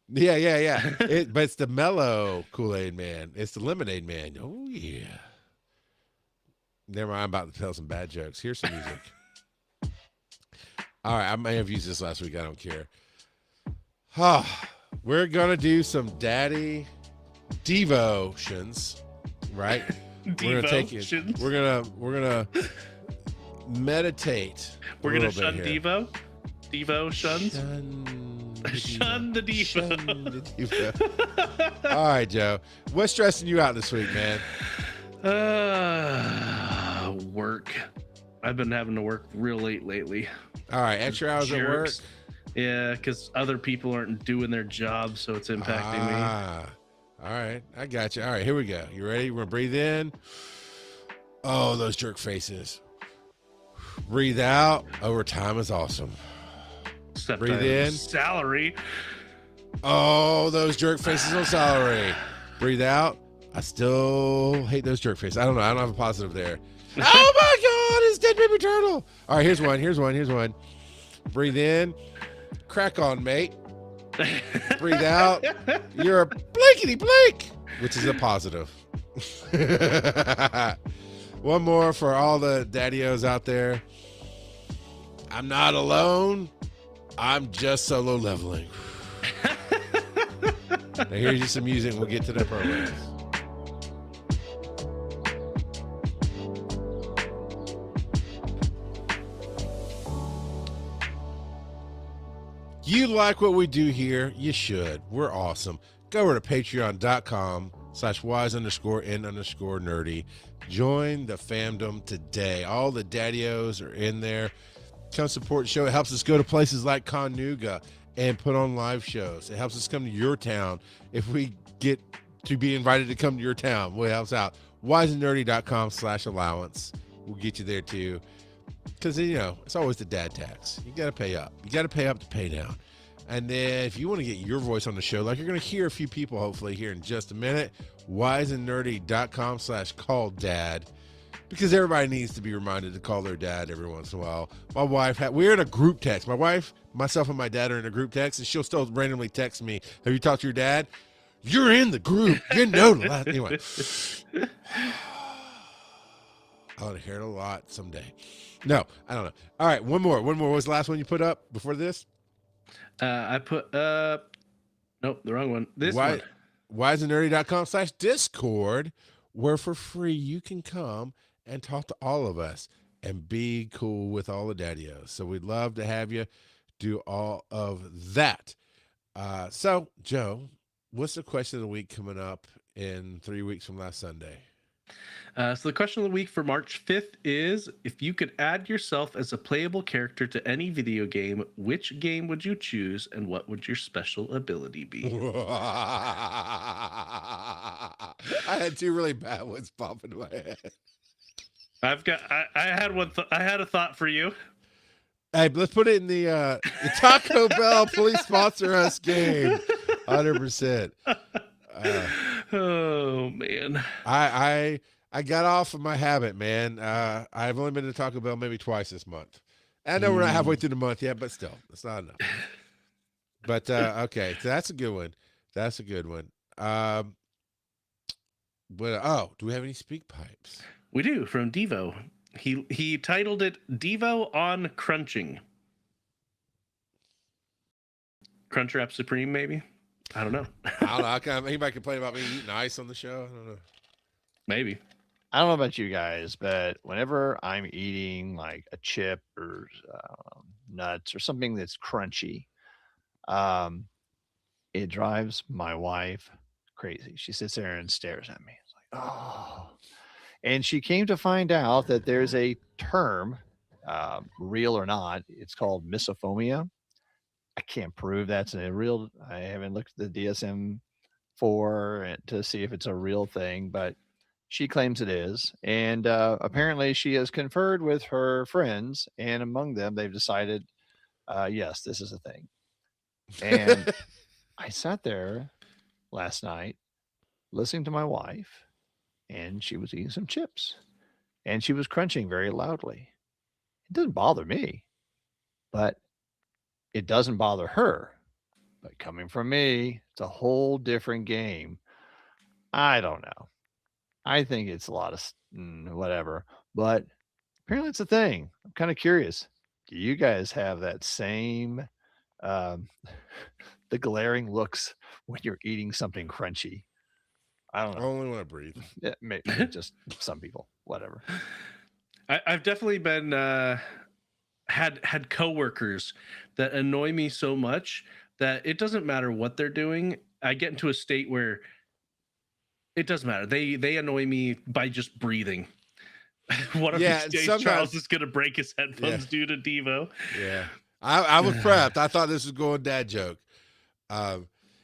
Yeah. But it's the mellow Kool-Aid Man. It's the Lemonade Man. Oh yeah. Never mind. I'm about to tell some bad jokes. Here's some music. All right, I may have used this last week. I don't care. We're gonna do some daddy devotions, right? We're gonna take it. We're gonna meditate. We're gonna shun Devo. Devo shuns. Shun the Devo. All right, Joe. What's stressing you out this week, man? Work. I've been having to work real late lately. All right, extra hours at work. Yeah, because other people aren't doing their job, so it's impacting me. All right, I got you. All right, here we go. You ready? We're gonna breathe in. Oh, those jerk faces. Breathe out. Overtime is awesome. Except breathe in. Salary. Oh, those jerk faces on salary. Breathe out. I still hate those jerk faces. I don't know. I don't have a positive there. Oh my God, it's dead baby turtle. All right, here's one. Breathe in. Crack on, mate. Breathe out. You're a blankety blank, which is a positive. One more for all the daddios out there. I'm not alone. I'm just solo leveling. Now here's just some music. We'll get to that program. You like what we do here? You should. We're awesome. Go over to patreon.com/wise_n_nerdy. Join the FAMdom today. All the daddios are in there. Come support the show. It helps us go to places like Conuga and put on live shows. It helps us come to your town. If we get to be invited to come to your town, well, it helps out. wiseandnerdy.com/allowance. We'll get you there too. Because, you know, it's always the dad tax. You got to pay up. You got to pay up to pay down. And then if you want to get your voice on the show, like you're going to hear a few people hopefully here in just a minute, wiseandnerdy.com/calldad. Because everybody needs to be reminded to call their dad every once in a while. My wife, we're in a group text. My wife, myself, and my dad are in a group text, and she'll still randomly text me, have you talked to your dad? You're in the group. You know the last. Anyway. I'll hear it a lot someday. No, I don't know. All right, one more. What was the last one you put up before this? I put up. Nope, the wrong one. This one. wiseandnerdy.com/discord, where for free you can come and talk to all of us and be cool with all the daddios. So we'd love to have you do all of that. So, Joe, what's the question of the week coming up in 3 weeks from last Sunday? So the question of the week for March 5th is, if you could add yourself as a playable character to any video game, which game would you choose and what would your special ability be? I had two really bad ones pop into my head. I had one. I had a thought for you. Hey, let's put it in the Taco Bell please sponsor us game. 100%. Oh man. I got off of my habit, man. I've only been to Taco Bell maybe twice this month. I know we're not halfway through the month yet, but still, it's not enough. But okay, so that's a good one. That's a good one. Do we have any speak pipes? We do, from Devo. He titled it Devo on Crunching. Crunchwrap Supreme, maybe? I don't know. I don't know. He might complain about me eating ice on the show. I don't know. Maybe. I don't know about you guys, but whenever I'm eating like a chip or nuts or something that's crunchy, it drives my wife crazy. She sits there and stares at me. It's like, oh. And she came to find out that there's a term, real or not, it's called misophonia. I can't prove that's a real. I haven't looked at the DSM-4 to see if it's a real thing, but she claims it is. And apparently she has conferred with her friends, and among them, they've decided, yes, this is a thing. And I sat there last night listening to my wife, and she was eating some chips, and she was crunching very loudly. It doesn't bother me, but it doesn't bother her. But coming from me, it's a whole different game. I don't know. I think it's a lot of whatever, but apparently it's a thing. I'm kind of curious. Do you guys have that same, the glaring looks when you're eating something crunchy? I don't know. I only want to breathe. Yeah, maybe just some people, whatever. I've definitely been had coworkers that annoy me so much that it doesn't matter what they're doing. I get into a state where It doesn't matter. They annoy me by just breathing. One of Yeah, these days, sometimes- Charles is going to break his headphones Yeah. due to Devo. Yeah. I was prepped. I thought this was going dad joke.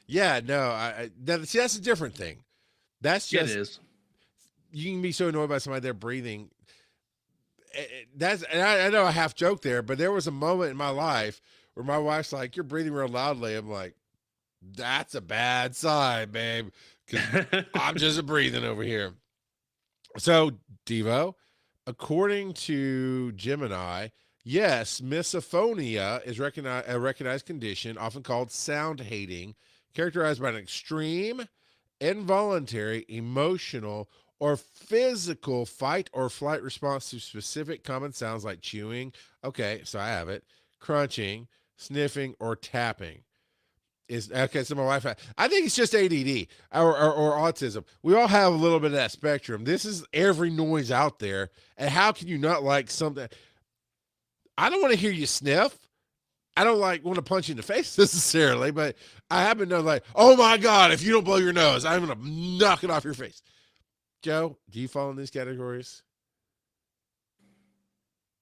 Yeah, no, see, that's a different thing. That's Yeah, just, it is. you can be so annoyed by somebody they're breathing. And I know I half joke there, but there was a moment in my life where my wife's like, "You're breathing real loudly." I'm like, "That's a bad sign, babe, because I'm just breathing over here." So, Devo, according to Gemini, yes, misophonia is a recognized condition, often called sound hating, characterized by an extreme, involuntary, emotional, or physical fight or flight response to specific common sounds like chewing. Okay, so I have it. Crunching, sniffing, or tapping. So my wife, I think it's just ADD or autism. We all have a little bit of that spectrum. This is every noise out there. And how can you not like something? I don't want to hear you sniff. I don't want to punch you in the face necessarily, but I happen to know, like, oh my God, if you don't blow your nose, I'm going to knock it off your face. Joe, do you fall in these categories?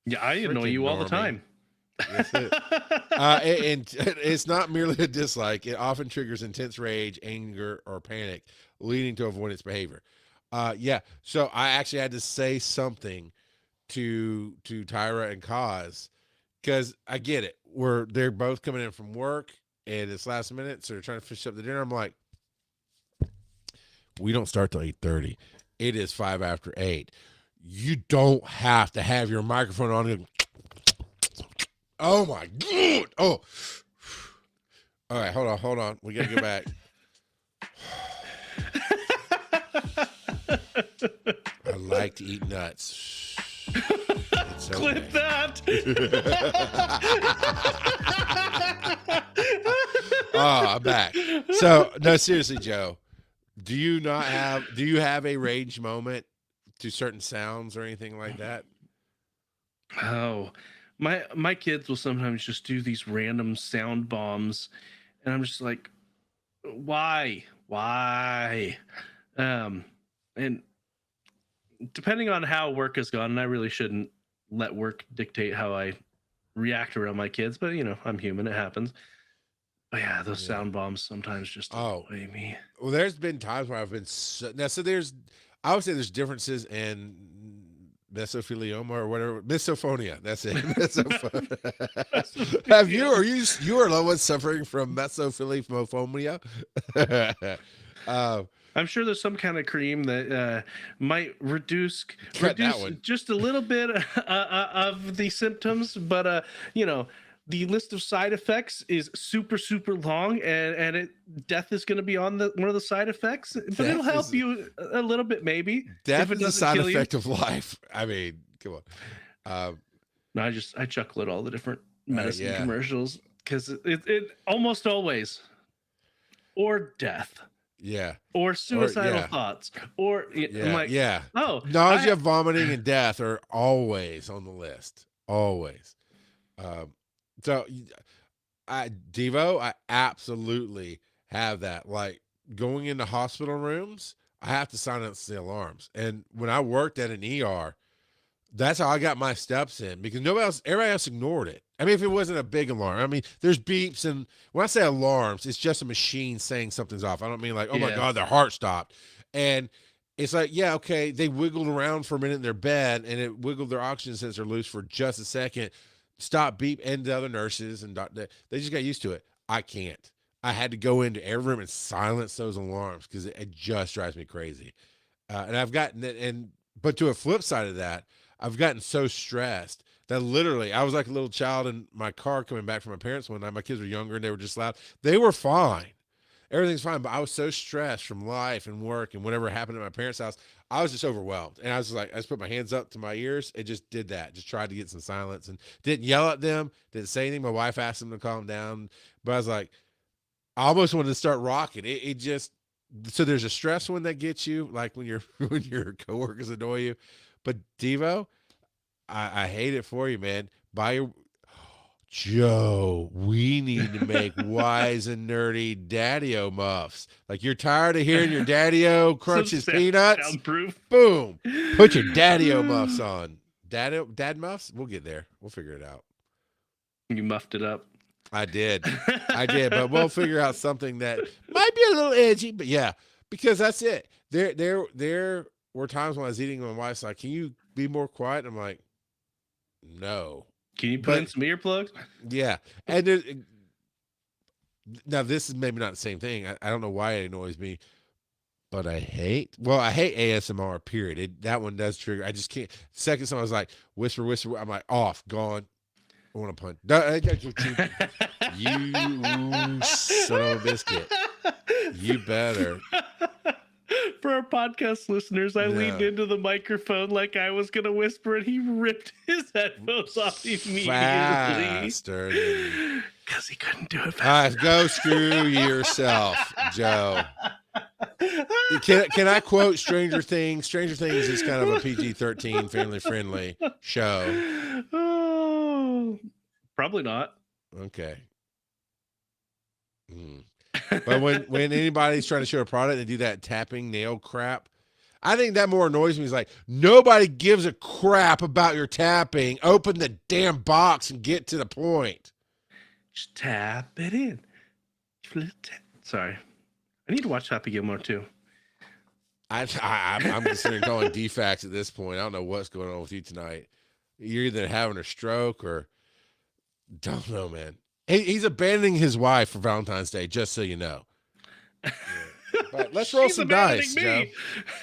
Yeah, I annoy you all the time. That's it. And it's not merely a dislike. It often triggers intense rage, anger, or panic, leading to avoidance behavior. Yeah. So I actually had to say something to Tyra and Kaz, because I get it. They're both coming in from work and it's last minute, so they're trying to finish up the dinner. I'm like, we don't start till 8:30. It is 5 after 8. You don't have to have your microphone on. And oh my God. Oh. All right, hold on. We gotta go back. I like to eat nuts. It's okay. Clip that. Oh, I'm back. So no, seriously, Joe. Do you have a rage moment to certain sounds or anything like that? Oh, my kids will sometimes just do these random sound bombs, and I'm just like, why? And depending on how work has gone, and I really shouldn't let work dictate how I react around my kids, but I'm human, it happens. But yeah, those sound bombs sometimes just annoy me. Well, there's been times where I've been I would say there's differences in mesophilioma or whatever, misophonia. That's it. Have you are the one suffering from mesophilioma? I'm sure there's some kind of cream that might reduce just a little bit of the symptoms, but the list of side effects is super, super long, and death is going to be on one of the side effects, but it'll help you a little bit, maybe. Death is a side effect of life. I mean, come on. No, I chuckle at all the different medicine commercials, because it almost always, or death. Yeah. Or suicidal thoughts. Or I'm like, oh, nausea, vomiting, and death are always on the list. Always. So Devo, I absolutely have that. Like going into hospital rooms, I have to silence the alarms. And when I worked at an ER, that's how I got my steps in, because everybody else ignored it. I mean, if it wasn't a big alarm, I mean, there's beeps, and when I say alarms, it's just a machine saying something's off. I don't mean like, oh my God, their heart stopped. And it's like, yeah, okay, they wiggled around for a minute in their bed, and it wiggled their oxygen sensor loose for just a second. Stop, beep, and the other nurses and they just got used to it. I can't. I had to go into every room and silence those alarms because it just drives me crazy. And I've gotten but to a flip side of that, I've gotten so stressed that literally I was like a little child in my car coming back from my parents one night. My kids were younger and they were just loud. They were fine. Everything's fine. But I was so stressed from life and work and whatever happened at my parents' house. I was just overwhelmed. And I was like, I just put my hands up to my ears and just did that. Just tried to get some silence and didn't yell at them. Didn't say anything. My wife asked them to calm down. But I was like, I almost wanted to start rocking. It just, so there's a stress one that gets you, like when your coworkers annoy you. But Devo, I hate it for you, man. Joe, we need to make wise and nerdy daddy-o muffs. Like, you're tired of hearing your daddy-o crunch his peanuts? Soundproof. Boom. Put your daddy-o muffs on. Dad muffs? We'll get there. We'll figure it out. You muffed it up. I did. But we'll figure out something that might be a little edgy, but yeah, because that's it. There were times when I was eating and my wife's like, can you be more quiet? I'm like, no. Can you put in some earplugs? Yeah. And now this is maybe not the same thing. I don't know why it annoys me, but I hate ASMR, period. That one does trigger. I just can't. Second time I was like, whisper, whisper. I'm like, off, gone. I want to punch. You son of a biscuit. You better. For our podcast listeners, I leaned into the microphone like I was going to whisper, and he ripped his headphones off immediately. Faster. Because he couldn't do it fast. Go screw yourself, Joe. Can I quote Stranger Things? Stranger Things is kind of a PG-13, family-friendly show. Oh, probably not. Okay. But when anybody's trying to show a product and do that tapping nail crap, I think that more annoys me. It's like, nobody gives a crap about your tapping. Open the damn box and get to the point. Just tap it in. Sorry. I need to watch Happy Gilmore too. I'm considering calling DFAX at this point. I don't know what's going on with you tonight. You're either having a stroke or don't know, man. He's abandoning his wife for Valentine's Day, just so you know. Yeah. But let's roll some dice, Joe.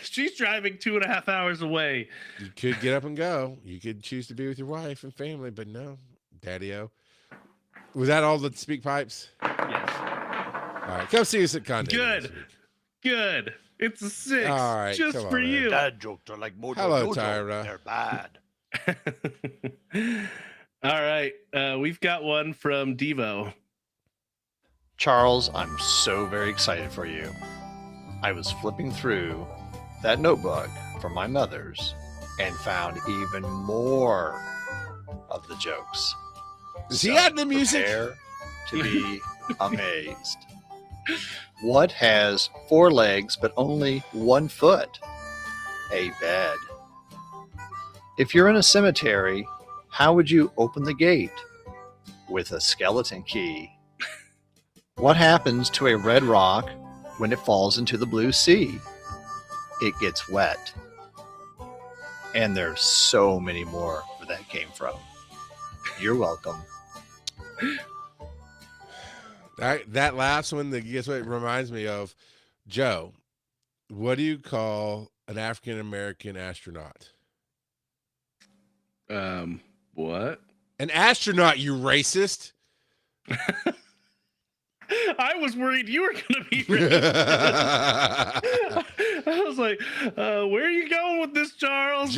She's driving 2.5 hours away. You could get up and go. You could choose to be with your wife and family, but no, Daddy-o. Was that all the speak pipes? Yes. All right, come see us at Conde. Good. It's a 6. All right, just for you. Dad jokes are like Mojo Hello, Jojo. Tyra. They're bad. All right. We've got one from Devo. Charles, I'm so very excited for you. I was flipping through that notebook from my mother's and found even more of the jokes. Does he have the music? Prepare to be amazed. What has 4 legs but only 1 foot? A bed. If you're in a cemetery, how would you open the gate? With a skeleton key. What happens to a red rock when it falls into the blue sea? It gets wet. And there's so many more where that came from. You're welcome. That last one, guess what it reminds me of? Joe, what do you call an African-American astronaut? What? An astronaut, you racist. I was worried you were going to be racist. I was like, where are you going with this, Charles?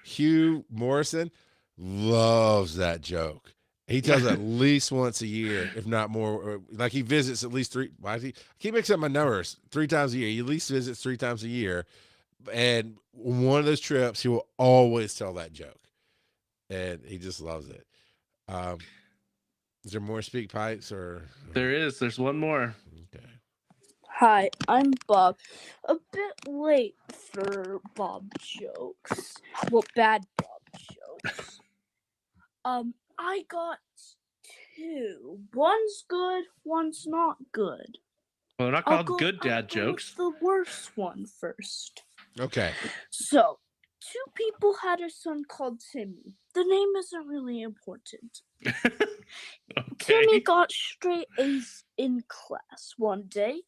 Hugh Morrison loves that joke. He tells it at least once a year, if not more. Like, he visits at least 3. Why is he? I keep mixing up my numbers. 3 times a year. He at least visits 3 times a year. And one of those trips, he will always tell that joke. And he just loves it. Is there more speak pipes or? There is. There's one more. Okay. Hi, I'm Bob. A bit late for Bob jokes. Well, bad Bob jokes. I got 2. One's good, one's not good. Well, they're not called good dad I'll jokes. go with the worst one first. Okay. So, 2 people had a son called Timmy. The name isn't really important. Okay. Timmy got straight A's in class one day,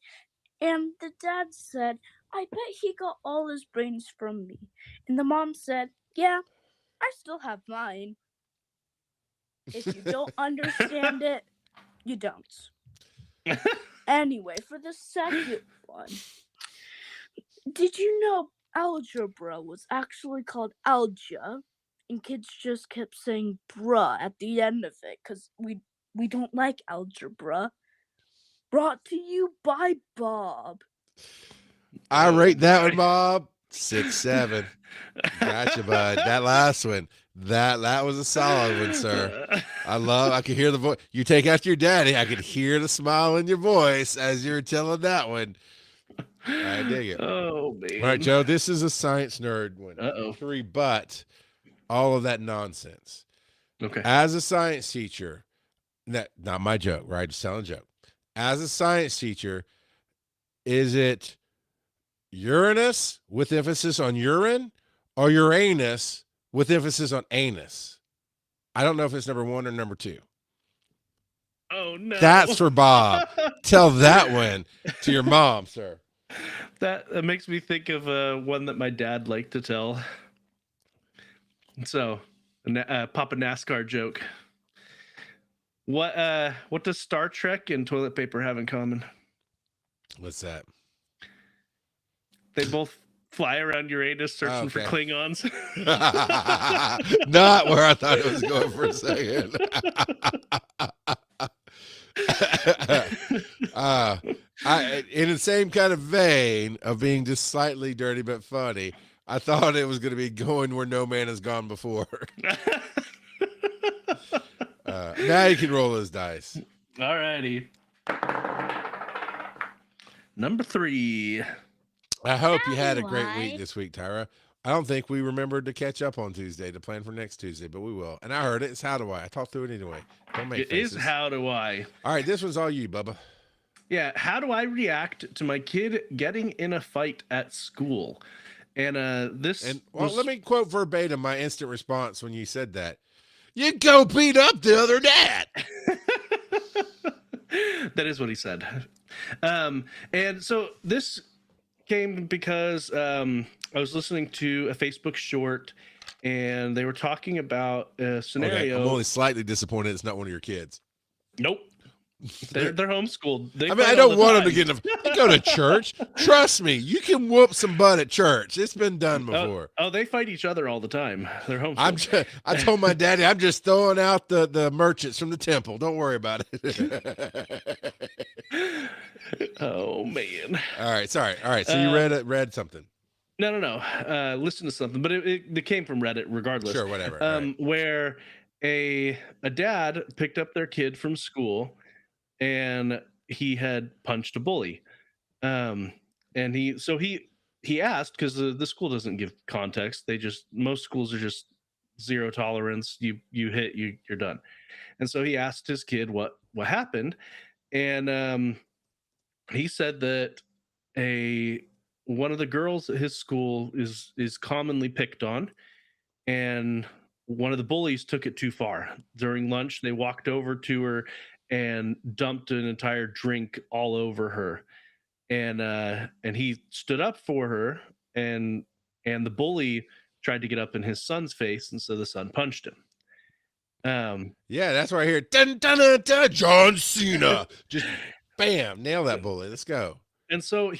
and the dad said, I bet he got all his brains from me. And the mom said, yeah, I still have mine. If you don't understand it, you don't. Anyway, for the second one, did you know algebra was actually called alga? And kids just kept saying bruh at the end of it because we don't like algebra. Brought to you by Bob. I rate that one, Bob, 6-7. Gotcha, bud. That last one, That was a solid one, sir. I could hear the voice. You take after your daddy. I could hear the smile in your voice as you were telling that one. I dig it. Oh, man. All right, Joe, this is a science nerd one. Uh-oh. To rebut all of that nonsense. Okay. As a science teacher, not my joke, right? Just telling a joke. As a science teacher, is it Uranus with emphasis on urine or Uranus with emphasis on anus? I don't know if it's number 1 or number 2. Oh, no. That's for Bob. Tell that one to your mom, sir. That makes me think of one that my dad liked to tell. So, Papa NASCAR joke. What does Star Trek and toilet paper have in common? What's that? They both fly around Uranus searching for Klingons. Not where I thought it was going for a second. In the same kind of vein of being just slightly dirty but funny, I thought it was going to be going where no man has gone before. Now you can roll those dice. All righty. Number 3. I hope you had a great week this week, Tyra. I don't think we remembered to catch up on Tuesday to plan for next Tuesday, but we will. And I heard it. It's how do I? I talked through it anyway. Don't make faces. It is how do I. All right, this one's all you, Bubba. Yeah, how do I react to my kid getting in a fight at school? And let me quote verbatim my instant response when you said that. You go beat up the other dad. That is what he said. And so this came because I was listening to a Facebook short, and they were talking about a scenario. Okay, I'm only slightly disappointed it's not one of your kids. Nope. They're homeschooled. I don't want them to get you go to church. Trust me, you can whoop some butt at church. It's been done before. Oh, they fight each other all the time. They're homeschooled. I told my daddy, I'm just throwing out the merchants from the temple. Don't worry about it. Oh, man. All right, sorry. All right, so you read something. No. Listen to something, but it came from Reddit regardless. Sure, whatever. Right. Where a dad picked up their kid from school, and he had punched a bully. And he asked, because the school doesn't give context. Most schools are just zero tolerance. You hit, you're done. And so he asked his kid what happened. And he said that one of the girls at his school is commonly picked on, and one of the bullies took it too far. During lunch, they walked over to her and dumped an entire drink all over her. And he stood up for her, and the bully tried to get up in his son's face, and so the son punched him. Yeah, that's right here. Dun, dun, dun, dun, John Cena. Just bam, nail that bully. Let's go. And so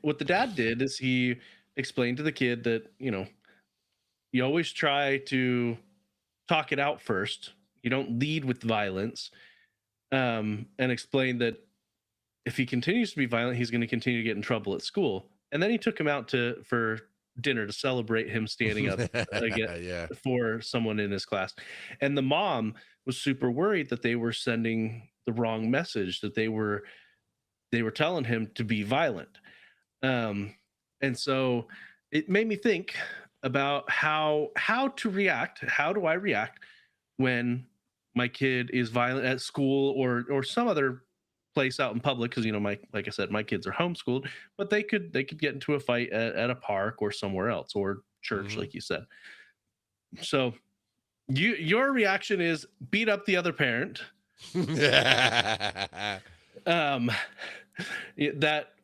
what the dad did is he explained to the kid that, you always try to talk it out first. You don't lead with violence. And explained that if he continues to be violent, he's going to continue to get in trouble at school. And then he took him out for dinner to celebrate him standing up again for someone in his class. And the mom was super worried that they were sending the wrong message, that they were telling him to be violent. And so it made me think about how to react. How do I react when my kid is violent at school or some other place out in public? Because like I said, my kids are homeschooled, but they could get into a fight at a park or somewhere else, or church, like you said. So your reaction is beat up the other parent. That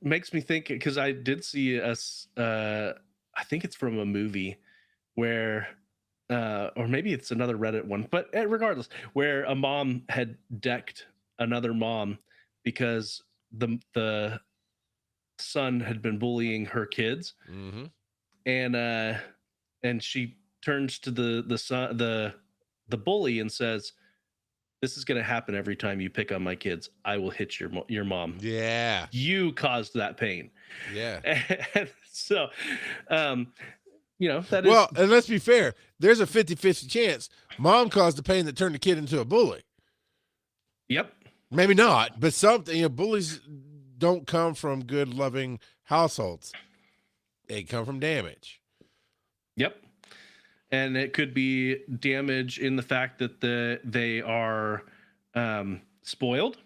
makes me think, because I did see I think it's from a movie where or maybe it's another Reddit one, but regardless, where a mom had decked another mom because the son had been bullying her kids. And she turns to the bully and says, "This is going to happen every time you pick on my kids. I will hit your mom. Yeah, you caused that pain." Yeah. And so that well, is. and let's be fair. There's a 50-50 chance mom caused the pain that turned the kid into a bully. Yep. Maybe not, but something. Bullies don't come from good, loving households. They come from damage. Yep. And it could be damage in the fact that they are spoiled,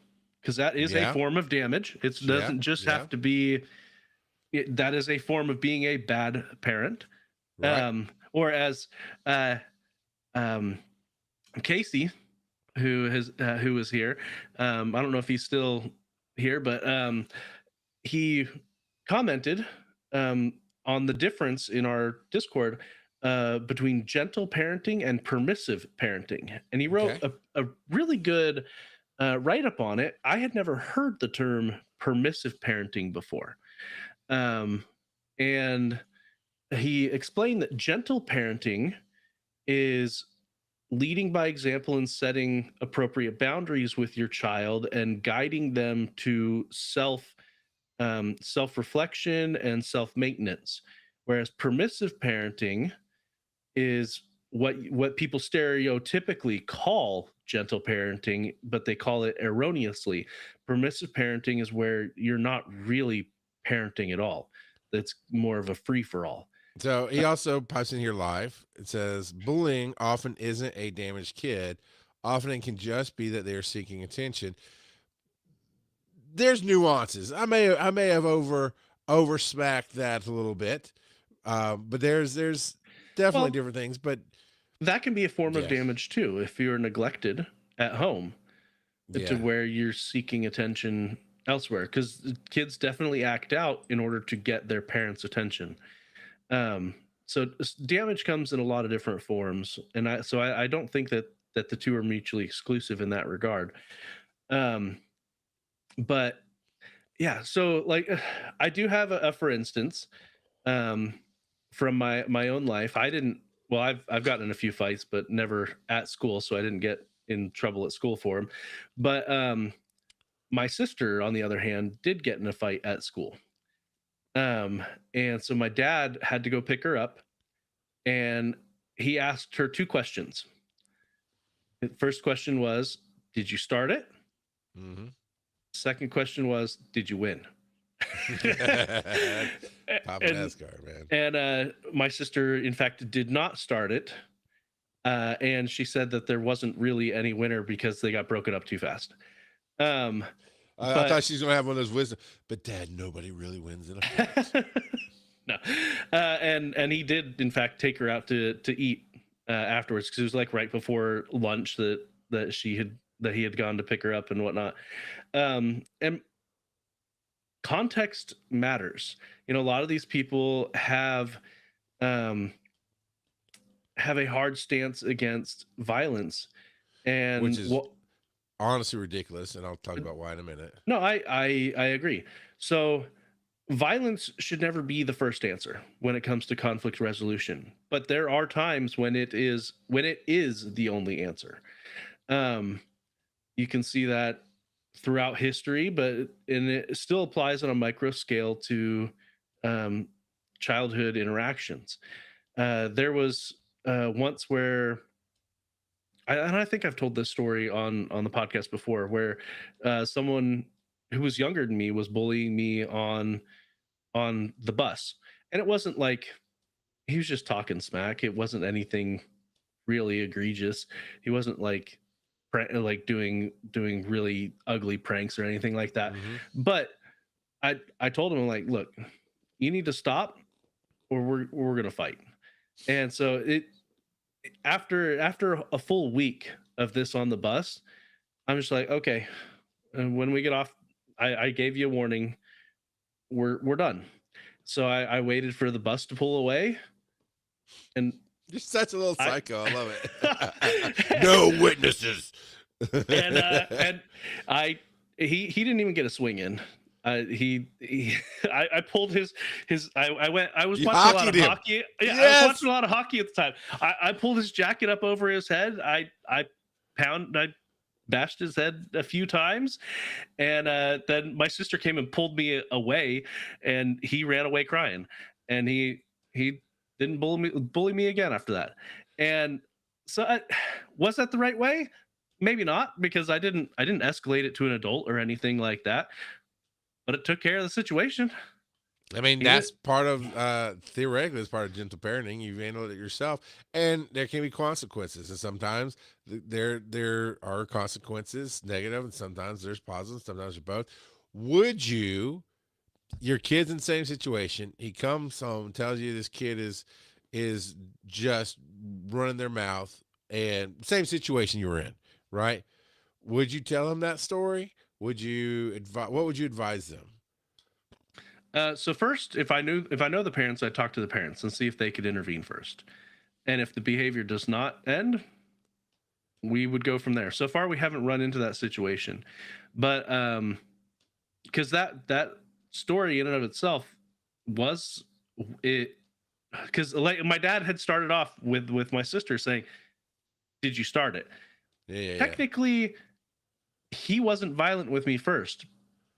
because that is a form of damage. It doesn't just have to be. That is a form of being a bad parent. Right. Or as Casey, who was here, I don't know if he's still here, but he commented on the difference in our Discord between gentle parenting and permissive parenting, and he wrote a really good write-up on it. I had never heard the term permissive parenting before, and he explained that gentle parenting is leading by example and setting appropriate boundaries with your child and guiding them to self-reflection and self-maintenance, whereas permissive parenting is what people stereotypically call gentle parenting, but they call it erroneously. Permissive parenting is where you're not really parenting at all. That's more of a free-for-all. So he also pops in here live. It says, bullying often isn't a damaged kid. Often it can just be that they are seeking attention. There's nuances. I may have over smacked that a little bit, but there's definitely different things. But that can be a form of damage too if you're neglected at home, to where you're seeking attention elsewhere, because kids definitely act out in order to get their parents' attention. So damage comes in a lot of different forms, and I don't think that the two are mutually exclusive in that regard. But yeah, so like I do have a for instance from my own life. I've gotten in a few fights, but never at school, so I didn't get in trouble at school for them. But my sister, on the other hand, did get in a fight at school. And so my dad had to go pick her up, and he asked her two questions. The first question was, did you start it? Mm-hmm. Second question was, did you win? Papa NASCAR, man. And my sister, in fact, did not start it. And she said that there wasn't really any winner because they got broken up too fast. I thought she's gonna have one of those wisdom, but Dad, nobody really wins in a fight. No, and he did in fact take her out to eat afterwards, because it was like right before lunch that he had gone to pick her up and whatnot. And context matters. A lot of these people have a hard stance against violence, and which is honestly ridiculous, and I'll talk about why in a minute. No, I agree. So violence should never be the first answer when it comes to conflict resolution, but there are times when it is the only answer. You can see that throughout history, and it still applies on a micro scale to childhood interactions. There was once where I think I've told this story on the podcast before, where someone who was younger than me was bullying me on the bus, and it wasn't like he was just talking smack. It wasn't anything really egregious. He wasn't like doing really ugly pranks or anything like that. Mm-hmm. But I told him, like, look, you need to stop, or we're gonna fight. And so after a full week of this on the bus, I'm just like, okay, and when we get off, I gave you a warning, we're done. So I waited for the bus to pull away, and you're such a little psycho. I love it. No witnesses. and he didn't even get a swing in. I pulled his I was watching a lot of hockey. Yeah, yes! I was watching a lot of hockey at the time. I pulled his jacket up over his head. I bashed his head a few times, and then my sister came and pulled me away, and he ran away crying, and he didn't bully me again after that. And so was that the right way? Maybe not, because I didn't escalate it to an adult or anything like that, but it took care of the situation. I mean, that's part of theoretically, it's part of gentle parenting. You've handled it yourself, and there can be consequences. And sometimes there are consequences, negative, and sometimes there's positive. Sometimes there's both. Would you? Your kid's in the same situation. He comes home and tells you this kid is just running their mouth, and same situation you were in, right? Would you tell him that story? Would you advise? What would you advise them? So first, if I know the parents, I'd talk to the parents and see if they could intervene first. And if the behavior does not end, we would go from there. So far, we haven't run into that situation, but because that story in and of itself was it, because like my dad had started off with my sister saying, "Did you start it?" Yeah. Technically, he wasn't violent with me first,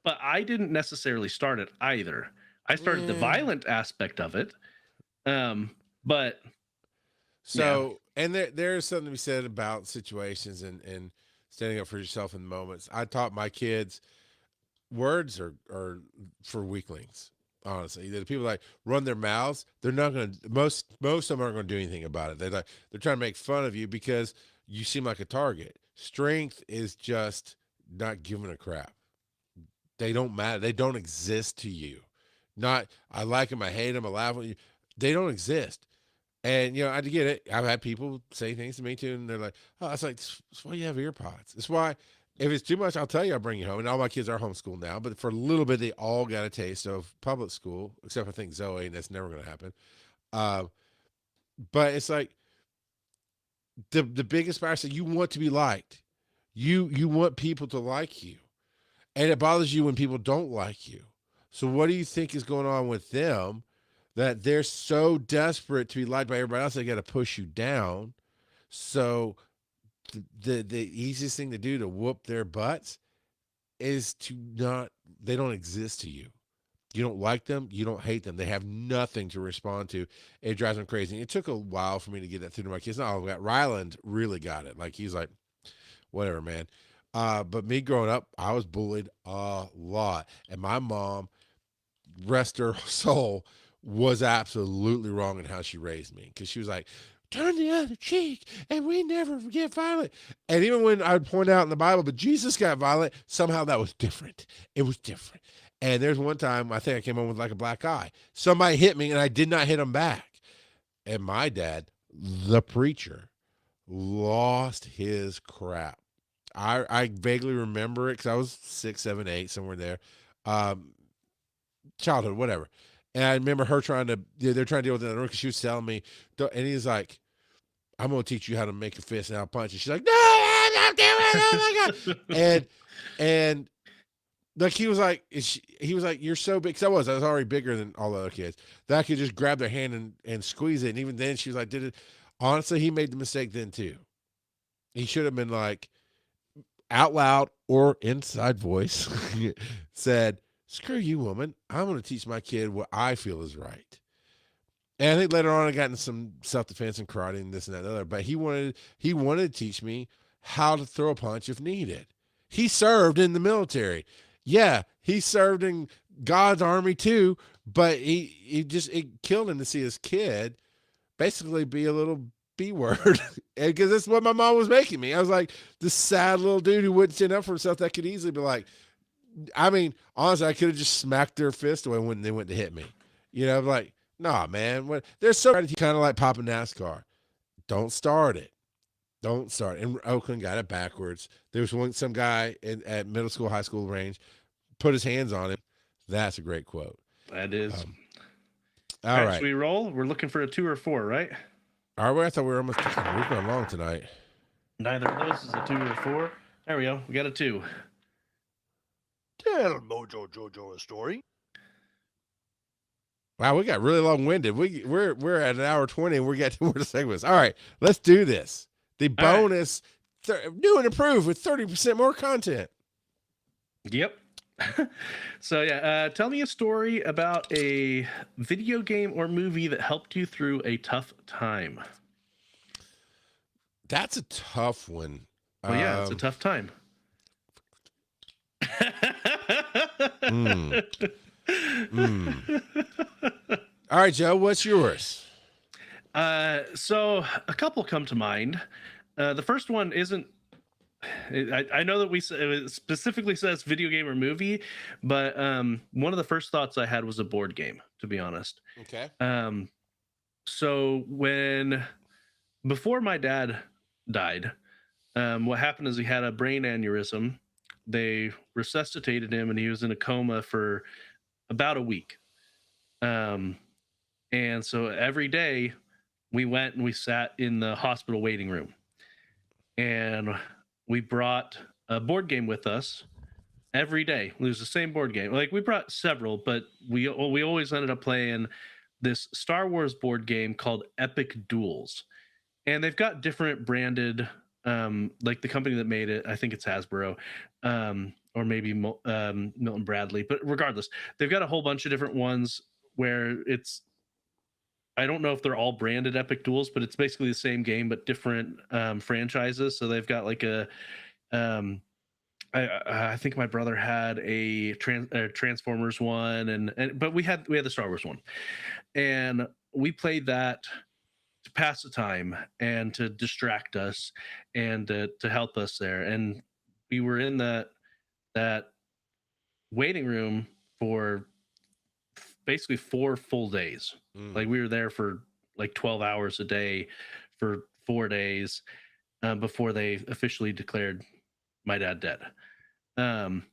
but I didn't necessarily start it either. I started the violent aspect of it. But so, yeah. And there's something to be said about situations and standing up for yourself in moments. I taught my kids words are for weaklings. Honestly, the people like run their mouths, they're not going to, most of them aren't going to do anything about it. They're trying to make fun of you because you seem like a target. Strength is just not giving a crap. They don't matter. They don't exist to you. Not, I like them, I hate them, I laugh with you. They don't exist. And, you know, I get it. I've had people say things to me too, and they're like, oh, it's like, that's why you have ear pods. It's why, if it's too much, I'll tell you, I'll bring you home. And all my kids are homeschooled now, but for a little bit, they all got a taste of public school, except for I think Zoe, and that's never going to happen. But it's like, the biggest part is you want to be liked. You want people to like you. And it bothers you when people don't like you. So what do you think is going on with them that they're so desperate to be liked by everybody else, they got to push you down? So the easiest thing to do to whoop their butts is they don't exist to you. You don't like them. You don't hate them. They have nothing to respond to. It drives them crazy. It took a while for me to get that through to my kids. No, Ryland really got it. Like, he's like, whatever, man. But me growing up, I was bullied a lot. And my mom, rest her soul, was absolutely wrong in how she raised me. Because she was like, turn the other cheek, and we never get violent. And even when I'd point out in the Bible, but Jesus got violent, somehow that was different. It was different. And there's one time, I think I came home with like a black eye. Somebody hit me, and I did not hit him back. And my dad, the preacher, lost his crap. I vaguely remember it because I was 6, 7, 8, somewhere there. Childhood, whatever. And I remember her they're trying to deal with it in the room because she was telling me, and he's like, I'm going to teach you how to make a fist and I'll punch you. She's like, no, I'm not doing it. Oh my God. And like, he was like, you're so big. Cause I was already bigger than all the other kids that I could just grab their hand and squeeze it. And even then she was like, did it. Honestly, he made the mistake then too. He should have been like, out loud or inside voice said, screw you, woman. I'm going to teach my kid what I feel is right. And I think later on I got into some self-defense and karate and this and that and other, but he wanted to teach me how to throw a punch if needed. He served in the military. Yeah, he served in God's army too, but it killed him to see his kid basically be a little B-word, because that's what my mom was making me. I was like this sad little dude who wouldn't stand up for himself that could easily be like, I mean, honestly, I could have just smacked their fist away when they went to hit me. You know, like, nah, man. They're so kind of like popping NASCAR. Don't start it. Don't start it. And Oakland got it backwards. There was some guy at middle school, high school range, put his hands on him. That's a great quote. That is. All right. Should we roll? We're looking for a 2 or 4, right? All right, I thought we were almost we're going long tonight. Neither of those is a 2 or 4. There we go. We got a 2. Tell Mojo Jojo a story. Wow, we got really long-winded. We're at an hour 20, and we're getting more to segments. All right, let's do this. The bonus, new and improved with 30% more content. Yep. So yeah, tell me a story about a video game or movie that helped you through a tough time. That's a tough one. Well, yeah, it's a tough time. All right, Joe, what's yours? So a couple come to mind. The first one isn't. I know that it specifically says video game or movie, but one of the first thoughts I had was a board game, to be honest. Okay. So before my dad died, what happened is he had a brain aneurysm. They resuscitated him, and he was in a coma for about a week. And so every day we went and we sat in the hospital waiting room, and we brought a board game with us every day. It was the same board game. Like, we brought several, but we always ended up playing this Star Wars board game called Epic Duels. And they've got different branded, like the company that made it, I think it's Hasbro, or maybe Milton Bradley. But regardless, they've got a whole bunch of different ones where I don't know if they're all branded Epic Duels, but it's basically the same game but different franchises. So they've got like I think my brother had a Transformers one, but we had the Star Wars one, and we played that to pass the time and to distract us and to help us there. And we were in that waiting room for basically 4 full days. Like, we were there for like 12 hours a day for 4 days before they officially declared my dad dead. And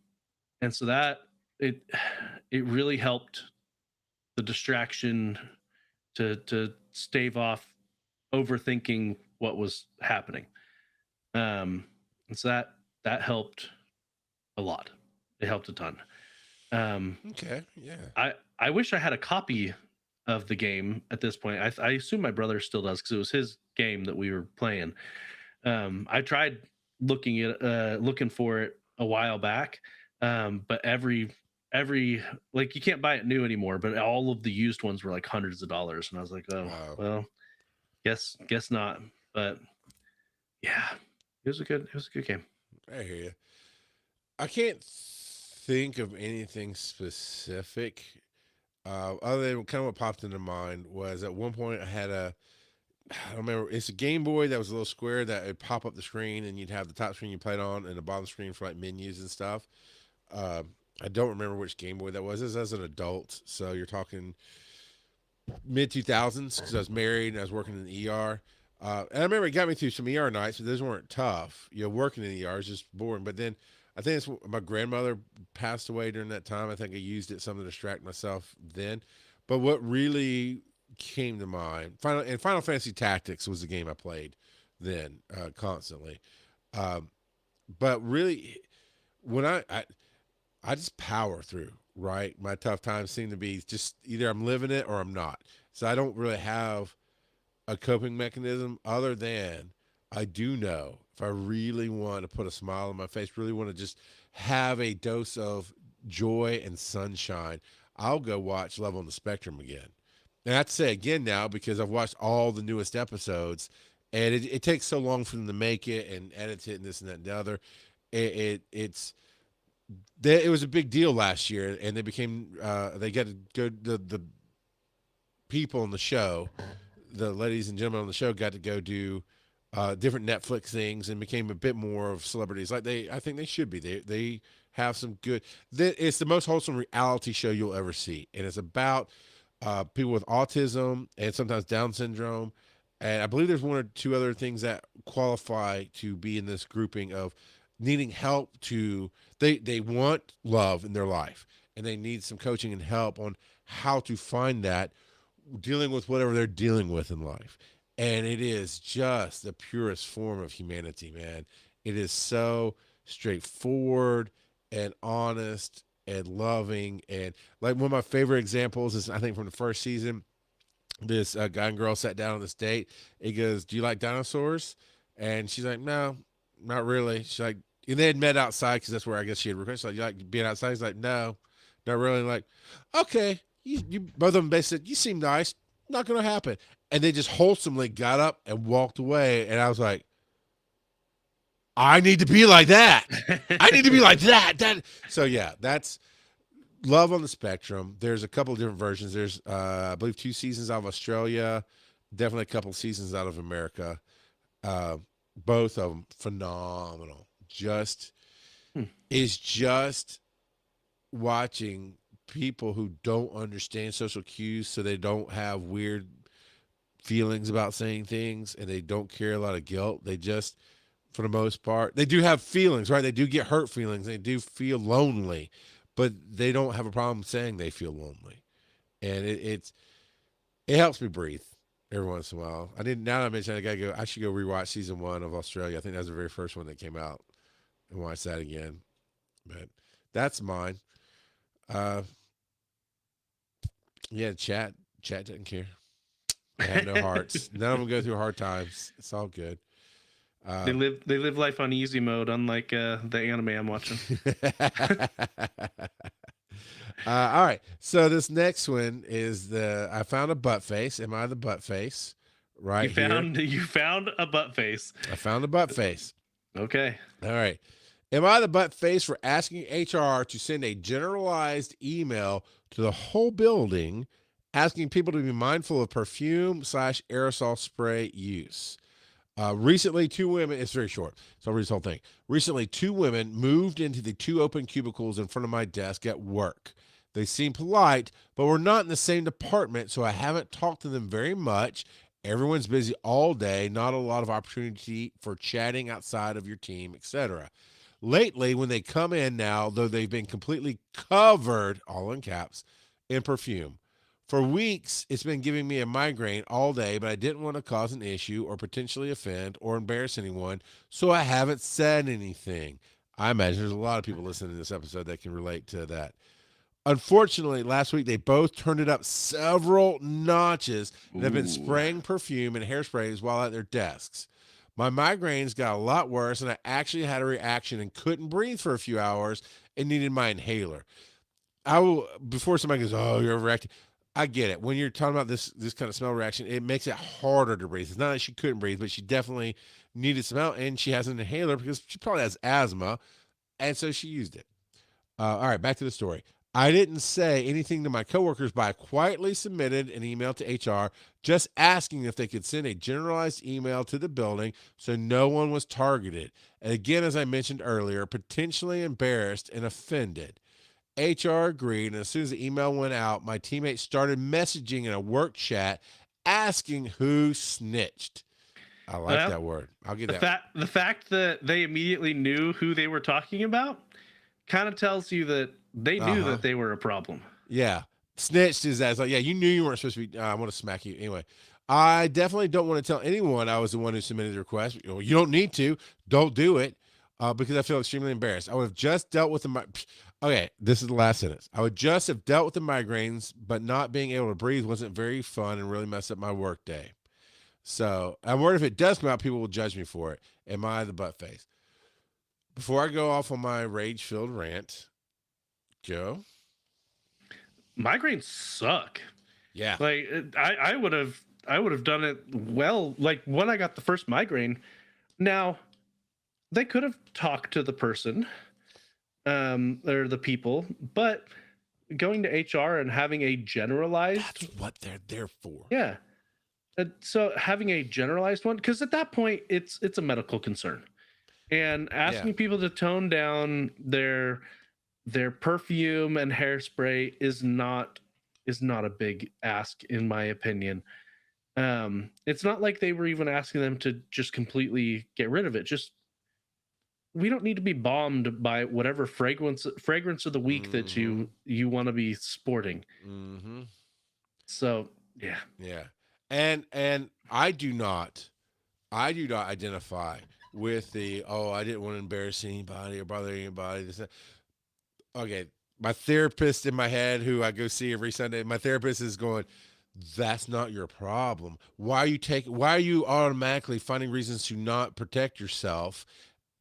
so that it really helped the distraction to stave off overthinking what was happening. And so that helped a lot. It helped a ton. Okay, yeah. I wish I had a copy of the game at this point. I assume my brother still does, because it was his game that we were playing. I tried looking for it a while back, but every like, you can't buy it new anymore, but all of the used ones were like hundreds of dollars, and I was like, oh, wow. Well, guess not. But yeah, it was a good game. I hear you. I can't think of anything specific, other than kind of what popped into mind was, at one point I had I don't remember, it's a Game Boy that was a little square that would pop up the screen, and you'd have the top screen you played on and the bottom screen for like menus and stuff. I don't remember which Game Boy that was. This as an adult, so you're talking mid 2000s, because I was married and I was working in the ER. And I remember it got me through some ER nights, but those weren't tough. Working in the ER is just boring. But then I think my grandmother passed away during that time. I think I used it some to distract myself then. But what really came to mind, Final Fantasy Tactics was the game I played then constantly. But really, when I just power through, right? My tough times seem to be just either I'm living it or I'm not. So I don't really have a coping mechanism, other than I do know if I really want to put a smile on my face, really want to just have a dose of joy and sunshine, I'll go watch Love on the Spectrum again. And I have to say again now, because I've watched all the newest episodes, and it takes so long for them to make it and edit it and this and that and the other. It was a big deal last year, and they got to go, the people on the show, the ladies and gentlemen on the show, got to go do different Netflix things and became a bit more of celebrities. Like I think they should be. They have some good. It's the most wholesome reality show you'll ever see, and it's about people with autism and sometimes Down syndrome. And I believe there's 1 or 2 other things that qualify to be in this grouping of needing help. They want love in their life, and they need some coaching and help on how to find that, dealing with whatever they're dealing with in life. And it is just the purest form of humanity, man. It is so straightforward and honest and loving. And like, one of my favorite examples is, I think, from the first season, this guy and girl sat down on this date. He goes, "Do you like dinosaurs?" And she's like, "No, not really." She's like, And they had met outside because that's where I guess she had requested, like, you like being outside? He's like, no, not really. Like, okay. You both of them basically said, you seem nice. Not going to happen. And they just wholesomely got up and walked away. And I was like, I need to be like that. I need to be like that. So yeah, that's love on the spectrum. There's a couple of different versions. There's, I believe 2 seasons out of Australia, definitely a couple of seasons out of America. Both of them phenomenal. Is just watching people who don't understand social cues, so they don't have weird feelings about saying things, and they don't carry a lot of guilt. They just, for the most part, they do have feelings, right? They do get hurt feelings. They do feel lonely, but they don't have a problem saying they feel lonely. And it helps me breathe every once in a while. Now that I mentioned it, I should go rewatch season 1 of Australia. I think that was the very first one that came out, and watch that again. But that's mine. Yeah, chat doesn't care. They have no hearts. None of them go through hard times. It's all good. They live life on easy mode, unlike the anime I'm watching. All right. So this next one is I found a butt face. Am I the butt face? Right. You found a butt face. I found a butt face. Okay. All right. Am I the butt face for asking HR to send a generalized email to the whole building, asking people to be mindful of perfume/aerosol spray use? Recently, 2 women, it's very short, so I'll read this whole thing. Recently, 2 women moved into the 2 open cubicles in front of my desk at work. They seem polite, but we're not in the same department, so I haven't talked to them very much. Everyone's busy all day, not a lot of opportunity for chatting outside of your team, etc. Lately, when they come in now, though they've been completely covered, all in caps, in perfume. For weeks, it's been giving me a migraine all day, but I didn't want to cause an issue or potentially offend or embarrass anyone, so I haven't said anything. I imagine there's a lot of people listening to this episode that can relate to that. Unfortunately, last week, they both turned it up several notches and have been spraying perfume and hairsprays while at their desks. My migraines got a lot worse, and I actually had a reaction and couldn't breathe for a few hours and needed my inhaler. Before somebody goes, oh, you're overreacting. I get it. When you're talking about this kind of smell reaction, it makes it harder to breathe. It's not that she couldn't breathe, but she definitely needed some help, and she has an inhaler because she probably has asthma, and so she used it. All right, back to the story. I didn't say anything to my coworkers, but I quietly submitted an email to HR just asking if they could send a generalized email to the building so no one was targeted. And again, as I mentioned earlier, potentially embarrassed and offended. HR agreed, and as soon as the email went out, my teammates started messaging in a work chat asking who snitched. I like that word. I'll get that. The fact that they immediately knew who they were talking about kind of tells you that they knew that they were a problem. Yeah. Snitched is that. It's like, yeah, you knew you weren't supposed to be. I want to smack you. Anyway, I definitely don't want to tell anyone I was the one who submitted the request. You don't need to. Don't do it because I feel extremely embarrassed. I would have just dealt with okay, this is the last sentence. I would just have dealt with the migraines, but not being able to breathe wasn't very fun and really messed up my work day. So I'm worried if it does come out, people will judge me for it. Am I the butt face? Before I go off on my rage-filled rant, Joe? Migraines suck. Yeah. Like I would have done it well. Like when I got the first migraine, now they could have talked to the person, or the people, but going to HR and having a generalized. That's what they're there for. Yeah. So having a generalized one, because at that point it's a medical concern, and asking people to tone down their perfume and hairspray is not a big ask, in my opinion. It's not like they were even asking them to just completely get rid of it. Just, we don't need to be bombed by whatever fragrance of the week that you want to be sporting. Mm-hmm. So yeah. And I do not identify with the, I didn't want to embarrass anybody or bother anybody. Okay, my therapist in my head, who I go see every Sunday, my therapist is going, that's not your problem. Why are you automatically finding reasons to not protect yourself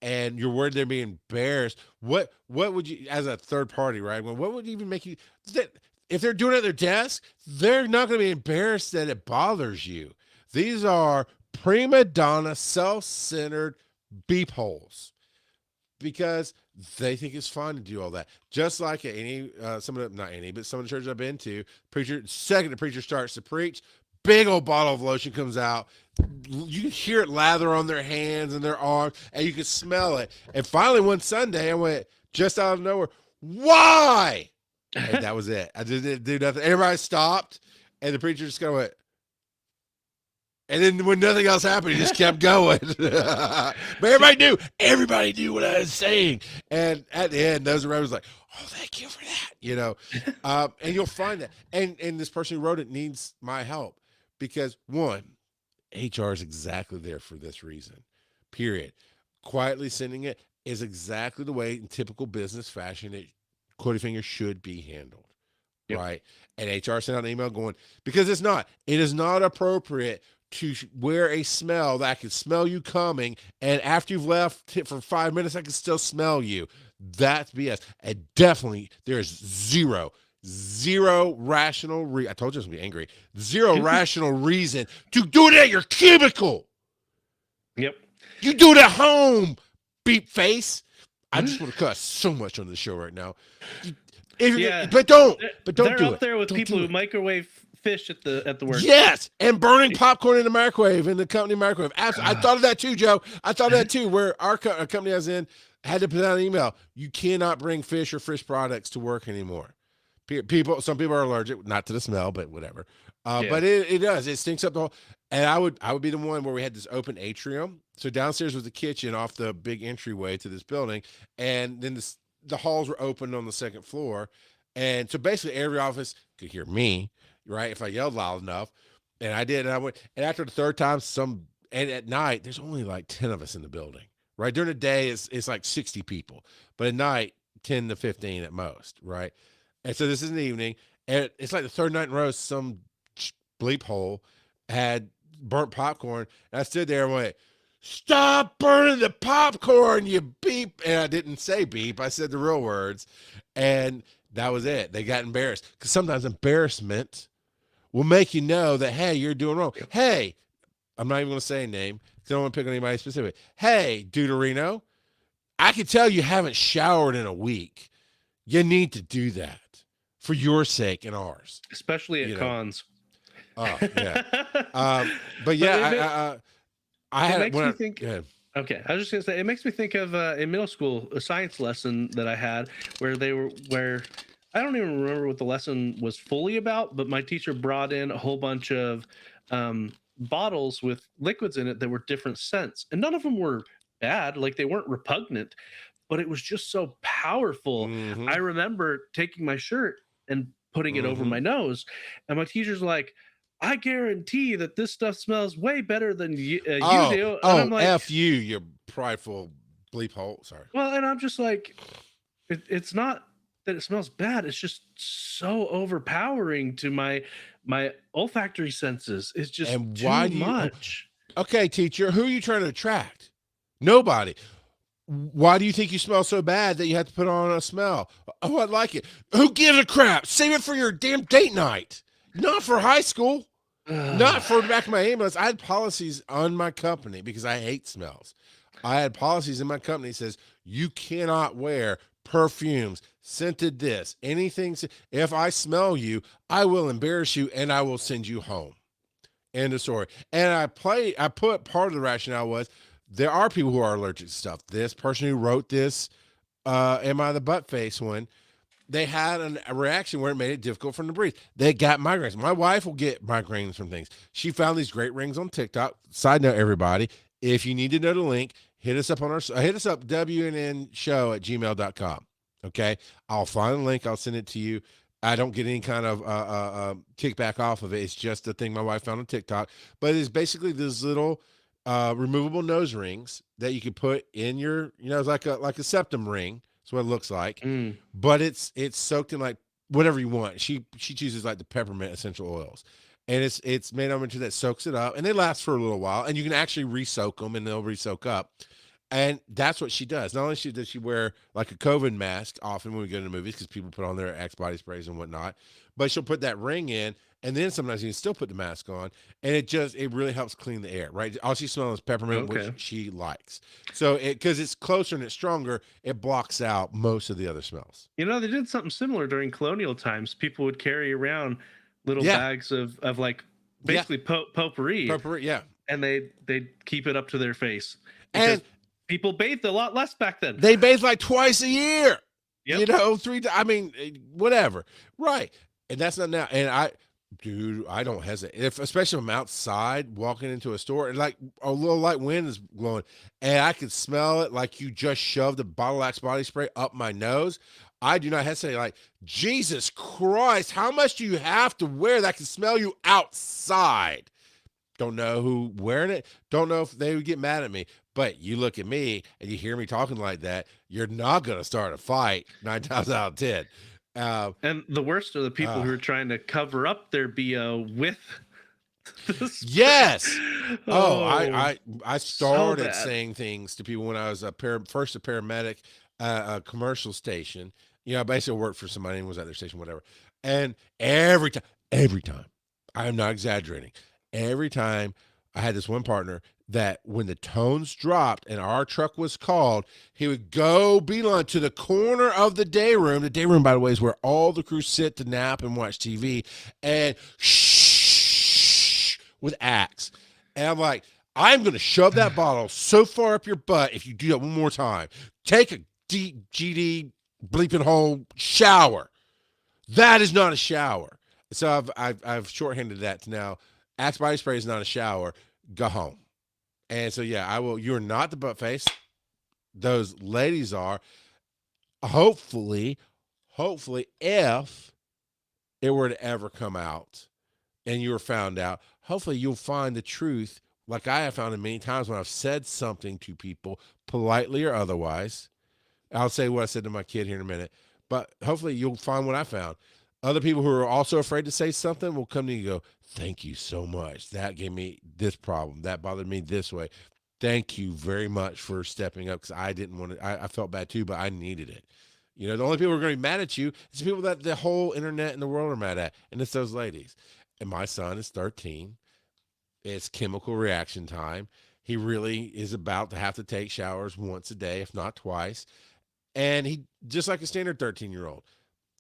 and you're worried they're being embarrassed, what would you, as a third party, right? Well, what would even make you, if they're doing it at their desk, they're not going to be embarrassed that it bothers you. These are prima donna, self-centered beep holes because they think it's fun to do all that. Just like any, some of the, not any, but some of the churches I've been to, second the preacher starts to preach, big old bottle of lotion comes out. You can hear it lather on their hands and their arms, and you can smell it. And finally, one Sunday, I went just out of nowhere, why? And that was it. I just didn't do nothing. Everybody stopped, and the preacher just kind of went. And then when nothing else happened, he just kept going. But everybody knew what I was saying. And at the end, those around was like, oh, thank you for that, and you'll find that. And this person who wrote it needs my help because, one, HR is exactly there for this reason, period. Quietly sending it is exactly the way in typical business fashion quote finger should be handled, right? And HR sent out an email going, because it is not appropriate to wear a smell that I can smell you coming, and after you've left for 5 minutes, I can still smell you. That's BS. And definitely, there's zero rational I told you I was going to be angry. Zero rational reason to do it at your cubicle. Yep. You do it at home, beep face. I just want to cuss so much on the show right now. But don't they're do up it. there with Don't people do who it. microwave fish at the work. Yes, and burning popcorn in the microwave, in the company microwave. I thought of that too, Joe. I thought of that too, where our company I was in had to put out an email. You cannot bring fish or fish products to work anymore. Some people are allergic, not to the smell, but whatever. But it does. It stinks up the whole. And I would be the one where we had this open atrium. So downstairs was the kitchen off the big entryway to this building, and then the halls were open on the second floor, and so basically every office could hear me, right, if I yelled loud enough, and I did. And I went, and after the third time, and at night there's only like 10 of us in the building, right? During the day it's like 60 people, but at night 10 to 15 at most, right? And so this is an evening, and it's like the third night in a row, some bleep hole had burnt popcorn, and I stood there and went, stop burning the popcorn, you beep. And I didn't say beep. I said the real words. And that was it. They got embarrassed. Because sometimes embarrassment will make you know that, hey, you're doing wrong. Hey, I'm not even going to say a name because I don't want to pick on anybody specific. Hey, Deuterino, I can tell you haven't showered in a week. You need to do that for your sake and ours. Especially at cons. Oh, yeah. But yeah, it makes me think. Okay, I was just gonna say it makes me think of in middle school a science lesson that I had where I don't even remember what the lesson was fully about, but my teacher brought in a whole bunch of bottles with liquids in it that were different scents, and none of them were bad, like they weren't repugnant, but it was just so powerful. Mm-hmm. I remember taking my shirt and putting it over my nose, and my teacher's like, I guarantee that this stuff smells way better than you do. And I'm like, F you prideful bleep hole. Sorry. Well, and I'm just like, it's not that it smells bad. It's just so overpowering to my olfactory senses. It's just too much. Okay, teacher, who are you trying to attract? Nobody. Why do you think you smell so bad that you have to put on a smell? Oh, I like it. Who gives a crap? Save it for your damn date night. Not for high school. Not for the back of my ambulance. I had policies on my company because I hate smells. I had policies in my company that says you cannot wear perfumes, scented this, anything. If I smell you, I will embarrass you and I will send you home. End of story. And I put part of the rationale was there are people who are allergic to stuff. This person who wrote this, am I the butt face one? They had a reaction where it made it difficult for them to breathe. They got migraines. My wife will get migraines from things. She found these great rings on TikTok. Side note, everybody, if you need to know the link, hit us up wnshow@gmail.com. Okay. I'll find the link. I'll send it to you. I don't get any kind of kickback off of it. It's just a thing my wife found on TikTok, but it's basically these little removable nose rings that you can put in your, it's like a septum ring. That's what it looks like, but it's soaked in like whatever you want. She chooses like the peppermint essential oils, and it's made up into that soaks it up, and they last for a little while, and you can actually re-soak them, and they'll re-soak up. And that's what she does. Not only does she wear like a COVID mask often when we go to the movies because people put on their Axe body sprays and whatnot, but she'll put that ring in, and then sometimes you can still put the mask on, and it really helps clean the air, right? All she smells is peppermint, which she likes. So because it's closer and it's stronger, it blocks out most of the other smells. You know, they did something similar during colonial times. People would carry around little bags of like basically potpourri. Potpourri, yeah. And they'd keep it up to their face. And people bathed a lot less back then. They bathe like twice a year. Yep. You know, 3 times. I mean, whatever. Right. And that's not now. And I don't hesitate. Especially if I'm outside walking into a store and like a little light wind is blowing and I can smell it like you just shoved a bottle of Axe body spray up my nose. I do not hesitate. Like, Jesus Christ, how much do you have to wear that can smell you outside? Don't know who wearing it. Don't know if they would get mad at me. But you look at me and you hear me talking like that, you're not going to start a fight 9 times out of 10. And the worst are the people who are trying to cover up their BO with this. Yes. I started saying things to people when I was first a paramedic, a commercial station. You know, I basically worked for somebody and was at their station, whatever. And every time, I am not exaggerating. Every time I had this one partner that when the tones dropped and our truck was called, he would go beeline to the corner of the day room. The day room, by the way, is where all the crew sit to nap and watch TV, and shh with Axe. And I'm like, I'm going to shove that bottle so far up your butt if you do that one more time. Take a deep GD bleeping hole shower. That is not a shower. So I've shorthanded that to now. Axe body spray is not a shower. Go home. And so, yeah, I will. You're not the butt face. Those ladies are. Hopefully, if it were to ever come out and you were found out, hopefully you'll find the truth like I have found it many times when I've said something to people, politely or otherwise. I'll say what I said to my kid here in a minute. But hopefully you'll find what I found. Other people who are also afraid to say something will come to you and go, thank you so much. That gave me this problem. That bothered me this way. Thank you very much for stepping up because I didn't want to. I felt bad too, but I needed it. You know, the only people who are going to be mad at you is the people that the whole internet and the world are mad at, and it's those ladies. And my son is 13. It's chemical reaction time. He really is about to have to take showers once a day, if not twice. And he, just like a standard 13-year-old,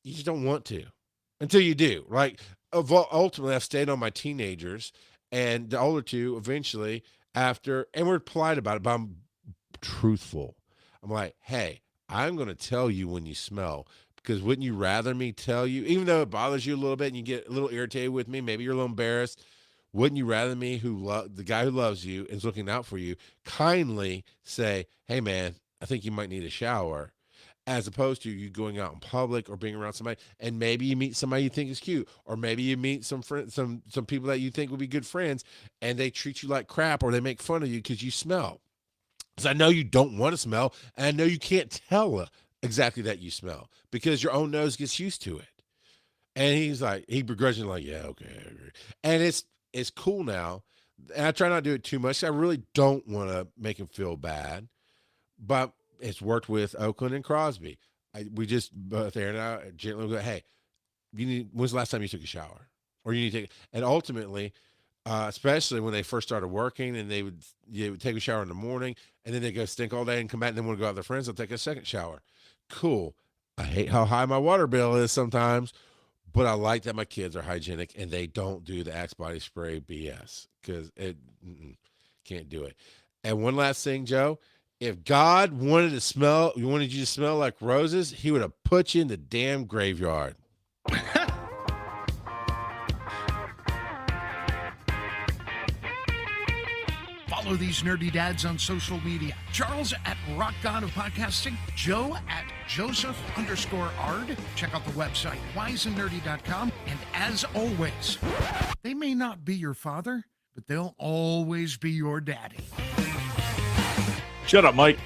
you just don't want to. Until you do. Like, ultimately, I've stayed on my teenagers, and the older two eventually after, and we're polite about it, but I'm truthful. I'm like, hey, I'm going to tell you when you smell, because wouldn't you rather me tell you, even though it bothers you a little bit and you get a little irritated with me, maybe you're a little embarrassed, wouldn't you rather me, the guy who loves you and is looking out for you, kindly say, hey, man, I think you might need a shower, as opposed to you going out in public or being around somebody and maybe you meet somebody you think is cute, or maybe you meet some people that you think would be good friends and they treat you like crap or they make fun of you because you smell. Because I know you don't want to smell, and I know you can't tell exactly that you smell because your own nose gets used to it. And he's like, he begrudgingly like, yeah, okay, I agree. And it's cool now. And I try not to do it too much. I really don't want to make him feel bad, but it's worked with Oakland and Crosby. We just both there now gently go, hey, when's the last time you took a shower? Or you need to take, and ultimately, especially when they first started working and they would take a shower in the morning and then they go stink all day and come back and then want to go out with their friends, they'll take a second shower. Cool. I hate how high my water bill is sometimes, but I like that my kids are hygienic and they don't do the Axe body spray BS because can't do it. And one last thing, Joe. If God wanted you to smell like roses, he would have put you in the damn graveyard. Follow these nerdy dads on social media. Charles at Rock God of Podcasting, Joe at Joseph_Ard. Check out the website, wiseandnerdy.com. And as always, they may not be your father, but they'll always be your daddy. Shut up, Mike.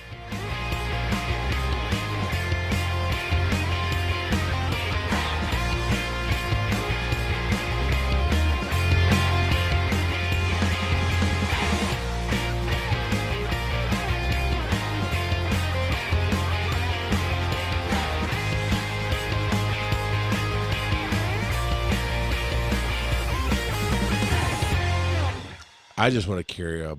I just want to carry a